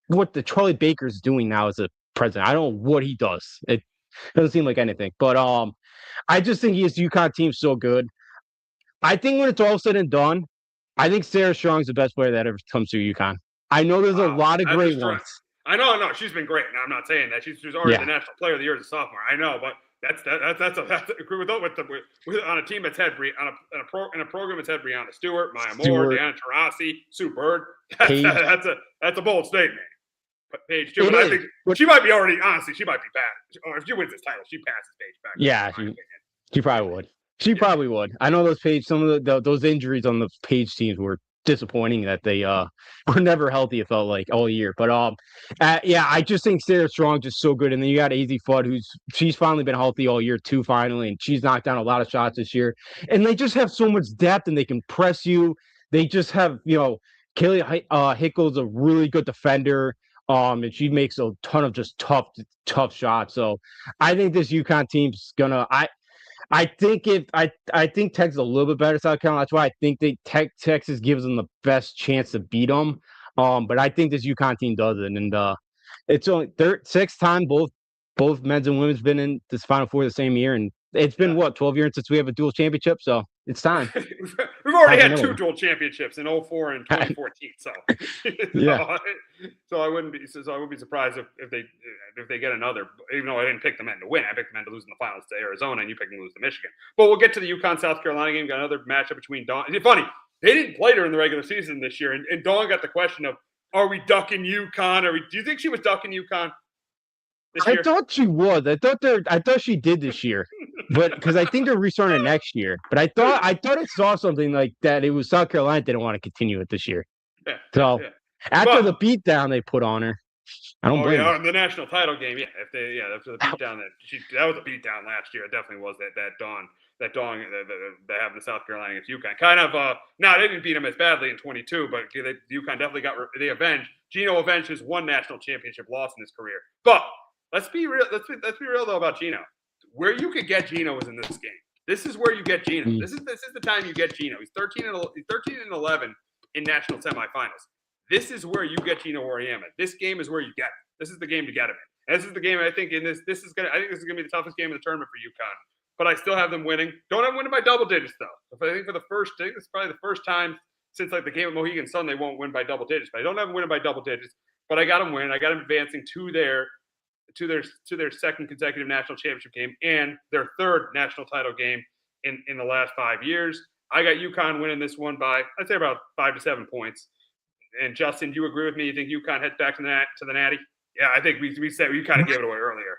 what the Charlie Baker's doing now as a president. I don't know what he does. It doesn't seem like anything. But I just think his UConn team's so good. I think when it's all said and done, I think Sarah Strong's the best player that ever comes through UConn. I know there's a lot of great ones. I know, she's been great. Now I'm not saying that she's already the national player of the year as a sophomore. I know, but that's on a team that's had in a program that's had Breanna Stewart, Maya Moore, Deanna Taurasi, Sue Bird. That's a bold statement. But Paige too, but I think she might be already. Honestly, she might be bad. Or if she wins this title, she passes Paige back. Yeah, she probably would. She probably would. I know those Paige. Some of those injuries on the Paige teams were disappointing that they were never healthy. It felt like all year, but I just think Sarah Strong just so good. And then you got AZ Fudd, she's finally been healthy all year too, finally, and she's knocked down a lot of shots this year. And they just have so much depth, and they can press you. They just have Kaylee Hickle's a really good defender. And she makes a ton of just tough shots. So I think this UConn team's gonna. I think Texas is a little bit better South Carolina. That's why I think Texas gives them the best chance to beat them. But I think this UConn team does it, and it's only sixth time both men's and women's been in this Final Four the same year, and it's been 12 years since we have a dual championship. So it's time. We've already had two dual championships in 2004 and 2014. So so I wouldn't be surprised if they get another. Even though I didn't pick the men to win, I picked the men to lose in the finals to Arizona, and you picked them to lose to Michigan. But we'll get to the UConn South Carolina game. Got another matchup between Dawn. It's funny, they didn't play during the regular season this year, and Dawn got the question of, "Are we ducking UConn? Do you think she was ducking UConn?" I thought she was. I thought she did this year, but because I think they're restarting it next year. But I thought I saw something like that. It was South Carolina didn't want to continue it this year. After the beatdown they put on her, I don't blame her. The national title game. After the beatdown that was a beatdown last year. It definitely was that Dawn they have in South Carolina against UConn. Kind of now they didn't beat them as badly in 22, but UConn definitely they avenged. Gino avenged his one national championship loss in his career, but. Let's be real. Let's be real though about Gino. Where you could get Gino is in this game. This is where you get Gino. This is the time you get Gino. He's 13 and 11 in national semifinals. This is where you get Gino Auriemma. This game is where you get him. This is the game to get him in. And this is the game I think in this. I think this is gonna be the toughest game of the tournament for UConn. But I still have them winning. Don't have them winning by double digits though. I think it's probably the first time since the game at Mohegan Sun they won't win by double digits. But I don't have them winning by double digits. But I got them winning. I got them advancing to their to their second consecutive national championship game and their third national title game in the last 5 years. I got UConn winning this one by, I'd say, about 5 to 7 points. And Justin, do you agree with me? You think UConn heads back to the Natty? Yeah, I think we said we kind of gave it away earlier.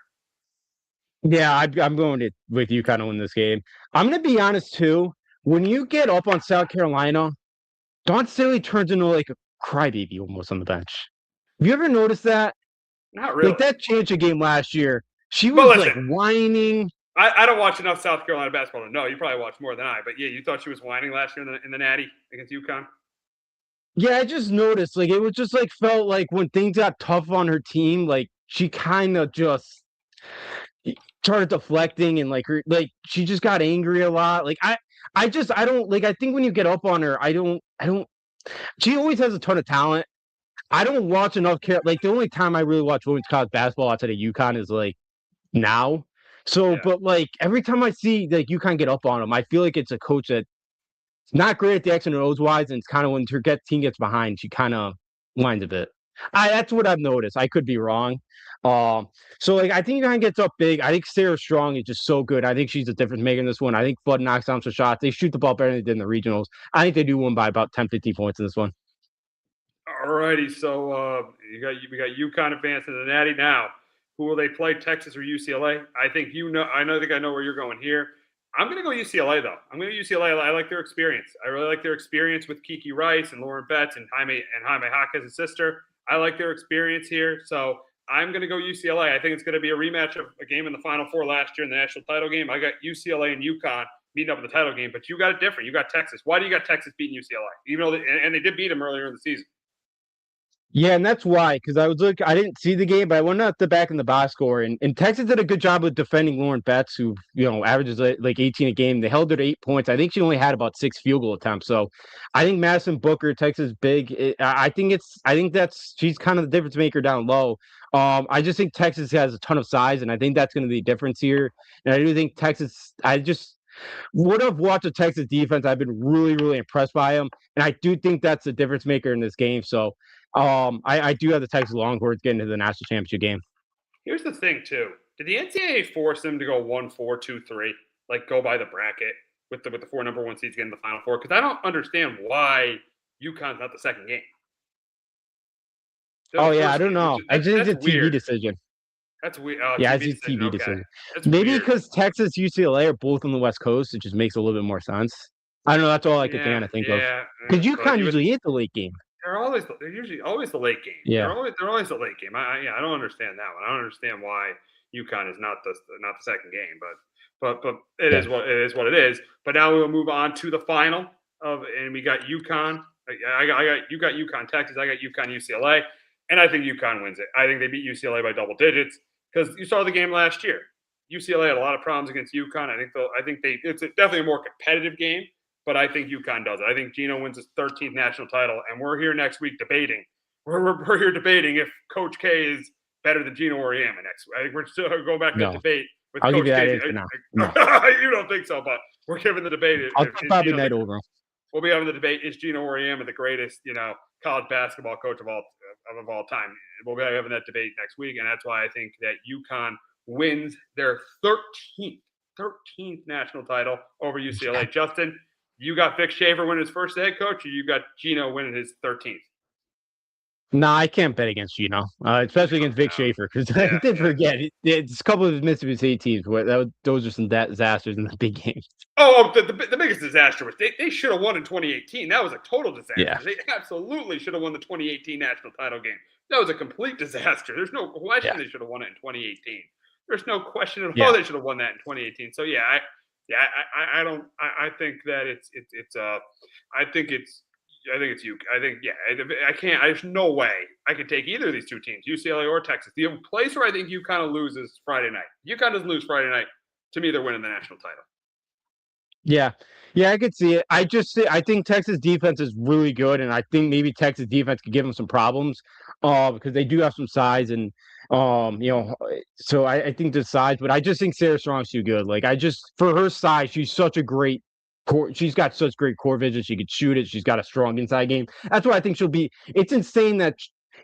Yeah, I'm going with UConn to win this game. I'm going to be honest too. When you get up on South Carolina, Don Staley turns into like a crybaby almost on the bench. Have you ever noticed that? Not really. Like that championship game last year, she was like whining. I don't watch enough South Carolina basketball to know. You probably watch more than I. But yeah, you thought she was whining last year in the Natty against UConn? Yeah, I just noticed, like, it was just like felt like when things got tough on her team, like she kind of just started deflecting and like she just got angry a lot. Like I don't like. I think when you get up on her, I don't. She always has a ton of talent. I don't watch enough. Like the only time I really watch women's college basketball outside of UConn is like now. So, Yeah. but like every time I see like UConn get up on them, I feel like it's a coach that not great at the X and O's wise, and it's kind of when her team gets behind, she kind of whines a bit. That's what I've noticed. I could be wrong. So like I think UConn gets up big. I think Sarah Strong is just so good. I think she's the difference maker in this one. I think Flood knocks down some shots. They shoot the ball better than they did in the regionals. I think they do win by about 10, 15 points in this one. All righty. So we got UConn advancing to the Natty now. Who will they play, Texas or UCLA? I think I know where you're going here. I'm going to go UCLA, though. I'm going to UCLA. I like their experience. I really like their experience with Kiki Rice and Lauren Betts and Jaime Jaquez's sister. I like their experience here. So I'm going to go UCLA. I think it's going to be a rematch of a game in the Final Four last year in the national title game. I got UCLA and UConn meeting up in the title game, but you got it different. You got Texas. Why do you got Texas beating UCLA? Even though they did beat them earlier in the season. Yeah, and that's why, because I didn't see the game, but I went out the back in the box score, and Texas did a good job of defending Lauren Betts, who averages like 18 a game. They held her to 8 points. I think she only had about 6 field goal attempts. So, I think Madison Booker, Texas big. I think she's kind of the difference maker down low. I just think Texas has a ton of size, and I think that's going to be the difference here. And I do think Texas. I just would have watched the Texas defense. I've been really, really impressed by them, and I do think that's the difference maker in this game. So. I do have the Texas Longhorns getting to the national championship game. Here's the thing, too. Did the NCAA force them to go 1-4-2-3, like go by the bracket with the 4 number 1 seeds getting the Final Four? Because I don't understand why UConn's not the second game. I don't know. I think it's a TV decision. That's weird. Yeah, it's a TV decision. Maybe because Texas, UCLA are both on the West Coast, it just makes a little bit more sense. I don't know. That's all I could think of. Because UConn usually is the late game. They're usually always the late game. Yeah, they're always the late game. I don't understand that one. I don't understand why UConn is not the second game, but it is what it is. But now we'll move on to the final and we got UConn. You got UConn Texas. I got UConn UCLA, and I think UConn wins it. I think they beat UCLA by double digits because you saw the game last year. UCLA had a lot of problems against UConn. I think it's definitely a more competitive game. But I think UConn does it. I think Gino wins his 13th national title, and we're here next week debating. We're here debating if Coach K is better than Gino Auriemma next week. I think we're still going back to the debate with I'll Coach give you that K. answer now. No. You don't think so, but we're giving the debate. I'll take Bobby Knight over. We'll be having the debate: is Gino Auriemma the greatest, college basketball coach of all time? We'll be having that debate next week, and that's why I think that UConn wins their 13th national title over UCLA. Justin. You got Vic Schaefer winning his first head coach, or you got Gino winning his 13th? Nah, I can't bet against Gino, especially against Vic Schaefer, because I did forget it's a couple of his Mississippi teams. Those are some disasters in the big games. The biggest disaster was they should have won in 2018. That was a total disaster. Yeah. They absolutely should have won the 2018 national title game. That was a complete disaster. There's no question they should have won it in 2018. There's no question at all they should have won that in 2018. So I think that I can't. There's no way I could take either of these two teams, UCLA or Texas. The place where I think UConn loses is Friday night. UConn doesn't lose Friday night. To me, they're winning the national title. Yeah, I could see it. I think Texas defense is really good, and I think maybe Texas defense could give them some problems, because they do have some size and. So I think the size, but I just think Sarah Strong's too good. Like for her size, she's such a great core. She's got such great core vision. She could shoot it. She's got a strong inside game. That's why I think she'll be. It's insane that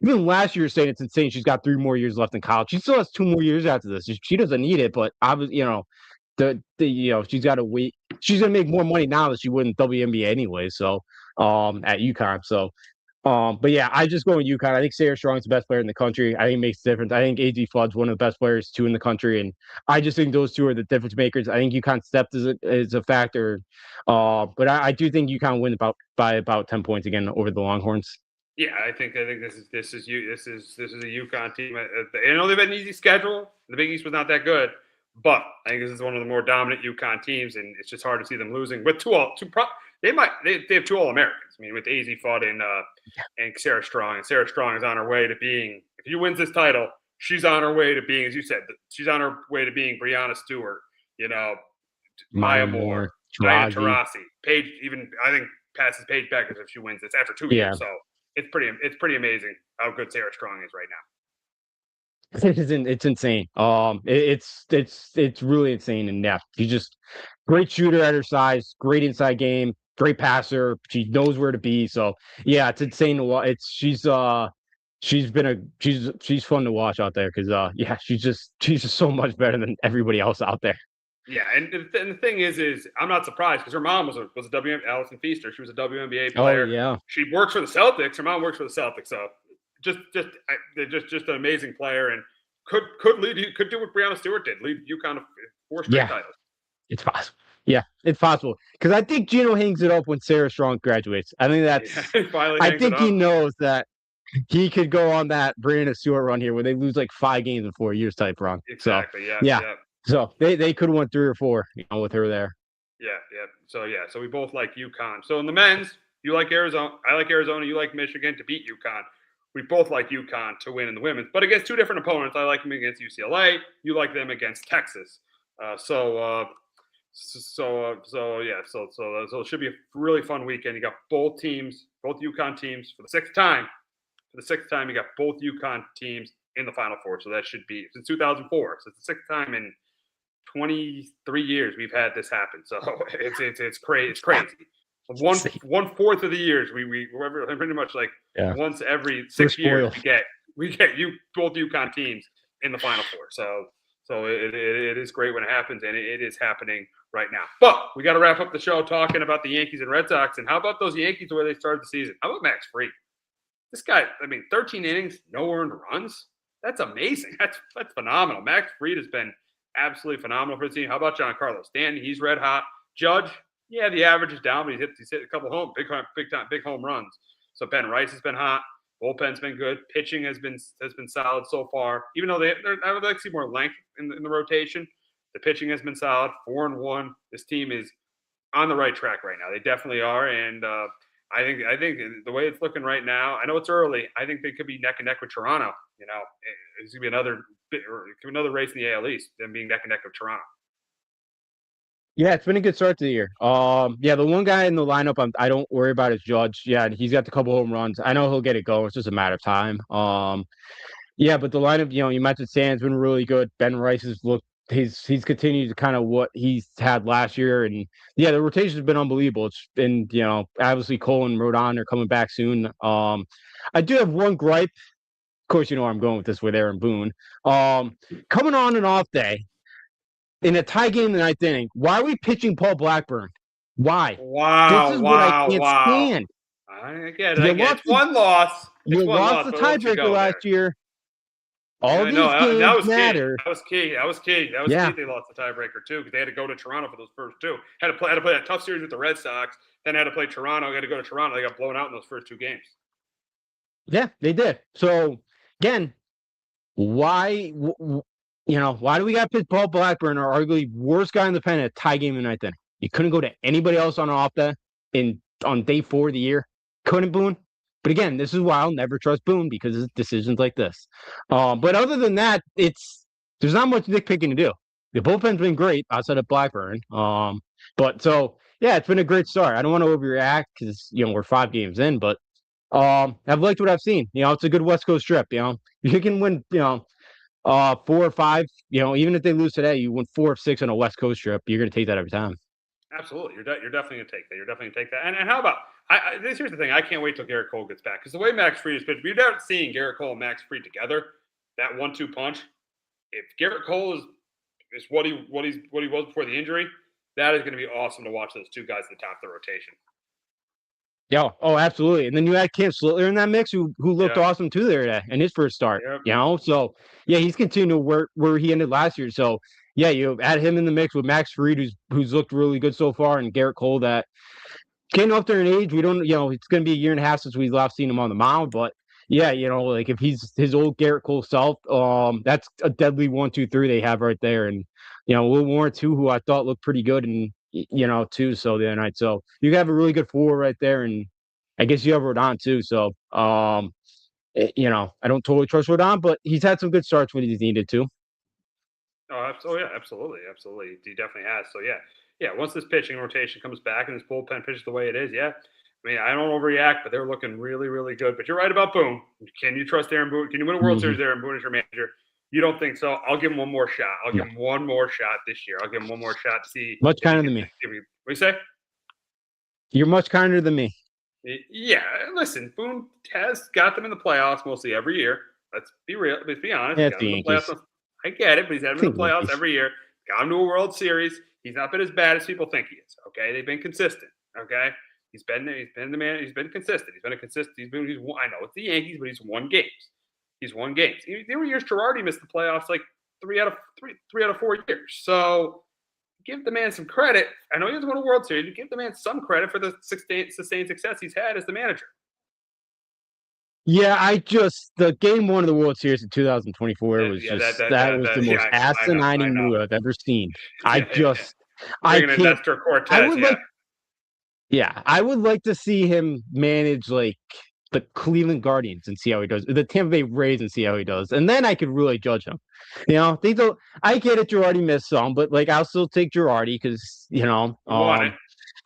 even last year saying it's insane. She's got 3 more years left in college. She still has 2 more years after this. She doesn't need it, but I was, she's got to wait. She's gonna make more money now than she would in WNBA anyway. So, at UConn. So, but yeah, I just go with UConn. I think Sarah Strong's the best player in the country. I think it makes a difference. I think AZ Flood's one of the best players too in the country, and I just think those two are the difference makers. I think UConn stepped is a factor, but I do think UConn win by about 10 points again over the Longhorns. Yeah, I think this is a UConn team. I know they've had an easy schedule. The Big East was not that good, but I think this is one of the more dominant UConn teams, and it's just hard to see them losing with they have 2 All-Americans. I mean, with AZ Fudd and Sarah Strong, and Sarah Strong is on her way to being. If she wins this title, she's on her way to being, as you said, she's on her way to being Breanna Stewart. Maya Moore, Diana Taurasi, Paige. Even I think passes Paige Beckers if she wins this after 2 years. So. It's pretty amazing how good Sarah Strong is right now. It's insane. It's really insane. And yeah, she's just great shooter at her size, great inside game, great passer. She knows where to be. So yeah, it's insane to watch. She's fun to watch out there because yeah, she's just so much better than everybody else out there. Yeah, and the thing is I'm not surprised because her mom was a Allison Feaster. She was a WNBA player. Oh yeah, she works for the Celtics. Her mom works for the Celtics. So just an amazing player and could do what Breanna Stewart did, lead UConn to 4 straight titles. It's possible. Yeah, it's possible because I think Gino hangs it up when Sarah Strong graduates. I think I think he knows that he could go on that Breanna Stewart run here where they lose like 5 games in 4 years type run. Exactly. So, yeah. So they could have won 3 or 4, with her there. Yeah. So we both like UConn. So in the men's, you like Arizona, I like Arizona, you like Michigan to beat UConn. We both like UConn to win in the women's, but against 2 different opponents. I like them against UCLA. You like them against Texas. So it should be a really fun weekend. You got both UConn teams for the 6th time. For the 6th time, you got both UConn teams in the Final Four. So that should be since 2004. So it's the 6th time in 23 years we've had this happen. So it's crazy. It's crazy. 1/4 of the years we pretty much like once every 6 years we get both UConn teams in the Final Four. So it is great when it happens, and it is happening right now. But we got to wrap up the show talking about the Yankees and Red Sox. And how about those Yankees where they started the season? How about Max Fried? This guy, 13 innings, no earned runs. That's amazing. That's phenomenal. Max Fried has been absolutely phenomenal for the team. How about Giancarlo Stanton? He's red hot. Judge, yeah, the average is down, but he's hit a couple big home runs. So Ben Rice has been hot. Bullpen's been good. Pitching has been solid so far. Even though I would like to see more length in the rotation, the pitching has been solid. 4-1. This team is on the right track right now. They definitely are, and I think the way it's looking right now, I know it's early. I think they could be neck and neck with Toronto. It's gonna be another race in the AL East, them being neck and neck with Toronto. Yeah, it's been a good start to the year. Yeah, the one guy in the lineup I don't worry about is Judge. Yeah, he's got the couple home runs. I know he'll get it going. It's just a matter of time. Yeah, but the lineup, you mentioned Stan's been really good. Ben Rice has looked. He's continued to kind of what he's had last year, and yeah, the rotation has been unbelievable. It's been obviously Cole and Rodon are coming back soon. I do have one gripe. Of course, you know where I'm going with this with Aaron Boone. Coming on an off day in a tie game in the 9th inning. Why are we pitching Paul Blackburn? Why? Wow! This is what I can't stand. I get it. One loss. You lost the tiebreaker last year. All these games matter. That was key. Key. They lost the tiebreaker too because they had to go to Toronto for those first 2. Had to play that tough series with the Red Sox. Then had to play Toronto. Had to go to Toronto. They got blown out in those first 2 games. Yeah, they did. So again, why? Why do we got to pitch Paul Blackburn, our arguably worst guy in the pen, at a tie game in the 9th inning? You couldn't go to anybody else on an off day on day 4 of the year. Couldn't Boone? But again, this is why I'll never trust Boone because of decisions like this. But other than that, there's not much nitpicking to do. The bullpen's been great outside of Blackburn. But so yeah, it's been a great start. I don't want to overreact because we're 5 games in, but I've liked what I've seen. It's a good West Coast trip. You can win 4 or 5. Even if they lose today, you win 4 or 6 on a West Coast trip. You're going to take that every time. Absolutely, you're definitely gonna take that. You're definitely gonna take that. And how about here's the thing. I can't wait till Garrett Cole gets back because the way Max Fried is pitched, we've never seen Garrett Cole and Max Fried together. That 1-2 punch. If Garrett Cole is what he was before the injury, that is going to be awesome to watch those two guys at the top of the rotation. Yeah, oh, absolutely. And then you had Cam Slittler in that mix, who looked Yeah. awesome too there today in his first start. Yep. You know, so yeah, he's continuing to work where he ended last year. So yeah, you add him in the mix with Max Fried, who's looked really good so far, and Garrett Cole that getting up there in age. We don't, it's going to be a year and a half since we last seen him on the mound, but yeah, like if he's his old Garrett Cole self, that's a deadly 1-2-3 they have right there, and Will Warren too, who I thought looked pretty good, and too. So the other night, so you have a really good four right there, and I guess you have Rodon too. So I don't totally trust Rodon, but he's had some good starts when he's needed to. Oh yeah, absolutely, absolutely. He definitely has. So yeah. Once this pitching rotation comes back and this bullpen pitches the way it is, yeah. I mean, I don't overreact, but they're looking really, really good. But you're right about Boone. Can you trust Aaron Boone? Can you win a World Mhm. Series, Aaron Boone, as your manager? You don't think so? I'll give him one more shot. I'll No. give him one more shot this year. I'll give him one more shot to see. Much if he kinder can- than me. What do you say? You're much kinder than me. Yeah, listen, Boone has got them in the playoffs mostly every year. Let's be real. Let's be honest. Yeah, He's it's got the them in the playoffs. Yankees. I get it, but he's had them in the The playoffs Yankees. every year. Got him to a World Series. He's not been as bad as people think he is. Okay, they've been consistent. Okay, he's been there. He's been the man. He's been consistent. He's been a consistent. I know it's the Yankees, but he's won games. He's won games. There were years Girardi missed the playoffs like three out of 4 years. So give the man some credit. I know he hasn't won a World Series, but give the man some credit for the sustained success he's had as the manager. Yeah, the game one of the World Series in 2024 was Yeah, that was the most I asinine know. move I've ever seen. Yeah, yeah. I Bringing in can't. Nestor I Cortez, would yeah. like, yeah, I would like to see him manage like the Cleveland Guardians and see how he does, the Tampa Bay Rays and see how he does, and then I could really judge him. They don't. I get it, Girardi missed some, but like I'll still take Girardi because You want it.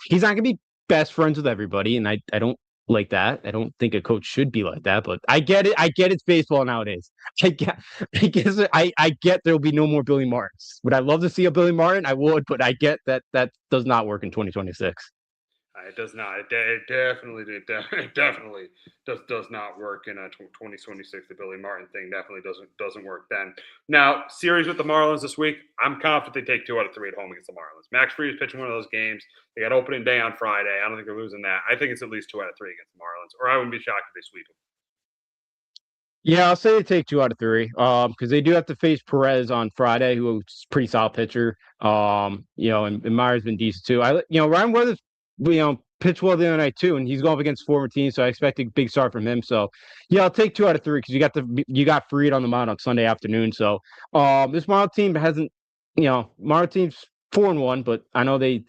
he's not gonna be best friends with everybody, and I don't like that. I don't think a coach should be like that, but I get it. I get it's baseball nowadays. I get, I guess I get there'll be no more Billy Martins. Would I love to see a Billy Martin? I would, but I get that does not work in 2026. It does not. It definitely does not work in 2026. The Billy Martin thing definitely doesn't work then. Now, series with the Marlins this week. I'm confident they take 2 out of 3 at home against the Marlins. Max Fried is pitching one of those games. They got opening day on Friday. I don't think they're losing that. I think it's at least 2 out of 3 against the Marlins, or I wouldn't be shocked if they sweep them. Yeah, I'll say they take 2 out of 3. Because they do have to face Perez on Friday, who's a pretty solid pitcher. And Meyer's been decent too. Ryan Weathers, pitched well the other night too, and he's going up against former teams, so I expect a big start from him. So yeah, I'll take 2 out of 3 because you got Fried on the mound on Sunday afternoon. So this Marlins team hasn't, Marlins team's 4-1, but I know they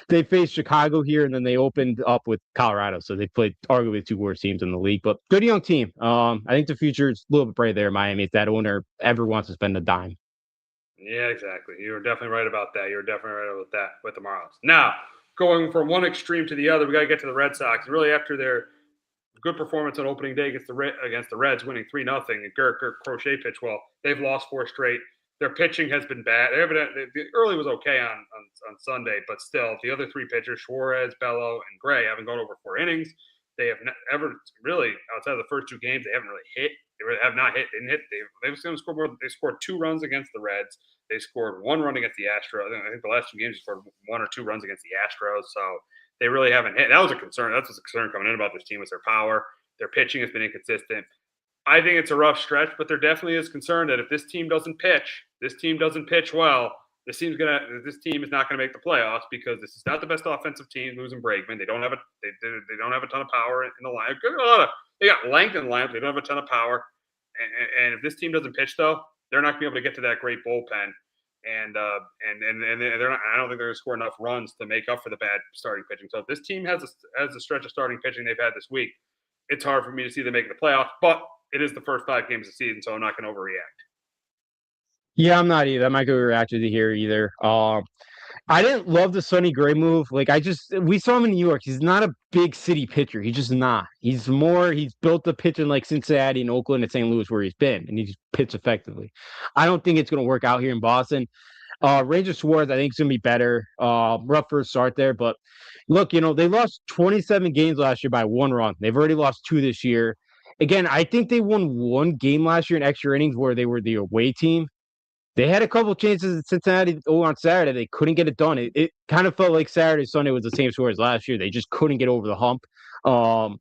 faced Chicago here, and then they opened up with Colorado. So they played arguably the 2 worst teams in the league. But good young team. I think the future is a little bit bright there in Miami if that owner ever wants to spend a dime. Yeah, exactly. You're definitely right about that. You're definitely right about that with the Marlins. Now, going from one extreme to the other, we got to get to the Red Sox. Really, after their good performance on opening day against the Reds, winning 3-0, and Garrett Crochet pitched well, they've lost 4 straight. Their pitching has been bad. The early was okay on Sunday, but still, the other 3 pitchers, Suarez, Bello, and Gray, haven't gone over 4 innings. They have ever really, outside of the first 2 games, they haven't really hit. They really have not hit. They didn't hit. They've scored more. They scored 2 runs against the Reds. They scored 1 run against the Astros. I think the last 2 games they scored 1 or 2 runs against the Astros. So they really haven't hit. That was a concern. That's a concern coming in about this team was their power. Their pitching has been inconsistent. I think it's a rough stretch, but there definitely is concern that if this team doesn't pitch well, this team is not going to make the playoffs because this is not the best offensive team. Losing Bregman, they don't have a ton of power in the line. They got length in the line, but they don't have a ton of power. And if this team doesn't pitch, though, they're not going to be able to get to that great bullpen. And they're not. I don't think they're going to score enough runs to make up for the bad starting pitching. So if this team has a stretch of starting pitching they've had this week, it's hard for me to see them making the playoffs. But it is the first 5 games of the season, so I'm not going to overreact. Yeah, I'm not either. I'm not going to react to here either. I didn't love the Sonny Gray move. Like we saw him in New York. He's not a big city pitcher. He's just not. He's built the pitch in like Cincinnati and Oakland and St. Louis where he's been, and he's pitched effectively. I don't think it's going to work out here in Boston. Ranger Suarez, I think, is going to be better. Rough first start there. But look, they lost 27 games last year by 1 run. They've already lost 2 this year. Again, I think they won 1 game last year in extra innings where they were the away team. They had a couple chances at Cincinnati on Saturday. They couldn't get it done. It kind of felt like Saturday, Sunday was the same score as last year. They just couldn't get over the hump. Um,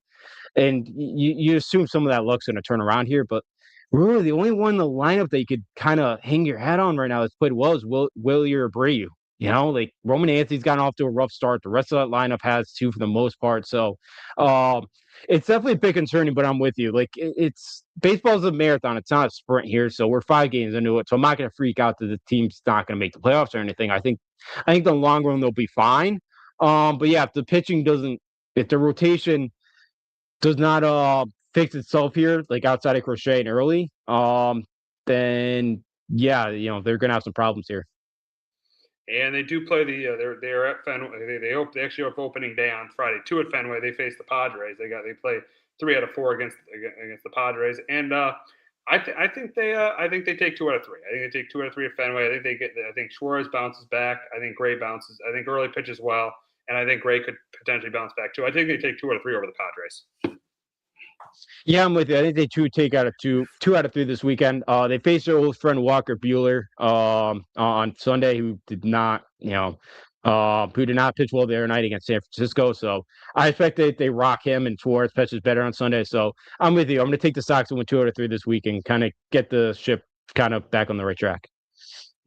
and you assume some of that luck's going to turn around here, but really the only one in the lineup that you could kind of hang your hat on right now that's played well is Willie Abreu. Like Roman Anthony's gotten off to a rough start. The rest of that lineup has too for the most part. So um, it's definitely a bit concerning, but I'm with you. Like it's baseball's a marathon. It's not a sprint here. So we're 5 games into it. So I'm not going to freak out that the team's not going to make the playoffs or anything. I think the long run they'll be fine. But yeah, if the pitching doesn't, if the rotation does not fix itself here, like outside of Crochet and early, then yeah, they're gonna have some problems here. And they do play the they're at Fenway. They actually have opening day on Friday. 2 at Fenway. They face the Padres. They play 3 out of 4 against the Padres. And I think they take 2 out of 3. I think they take 2 out of 3 at Fenway. I think Suarez bounces back. I think Gray bounces. I think Early pitches well, and I think Gray could potentially bounce back too. I think they take 2 out of 3 over the Padres. Yeah, I'm with you. I think they take out of two out of 3 this weekend. They faced their old friend Walker Bueller on Sunday, who did not pitch well the other night against San Francisco. So I expect they rock him, and Suarez pitches better on Sunday. So I'm with you. I'm going to take the Sox and win 2 out of 3 this week and kind of get the ship kind of back on the right track.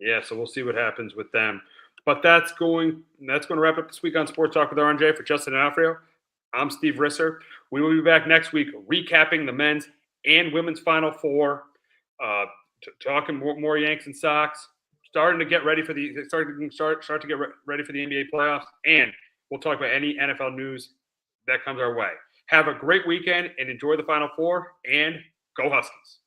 Yeah, so we'll see what happens with them. But that's going to wrap up this week on Sports Talk with RJ. For Justin and Alfredo, I'm Steve Risser. We will be back next week recapping the men's and women's Final Four, talking more Yanks and Sox, starting to get ready for the ready for the NBA playoffs, and we'll talk about any NFL news that comes our way. Have a great weekend and enjoy the Final Four, and go Huskies.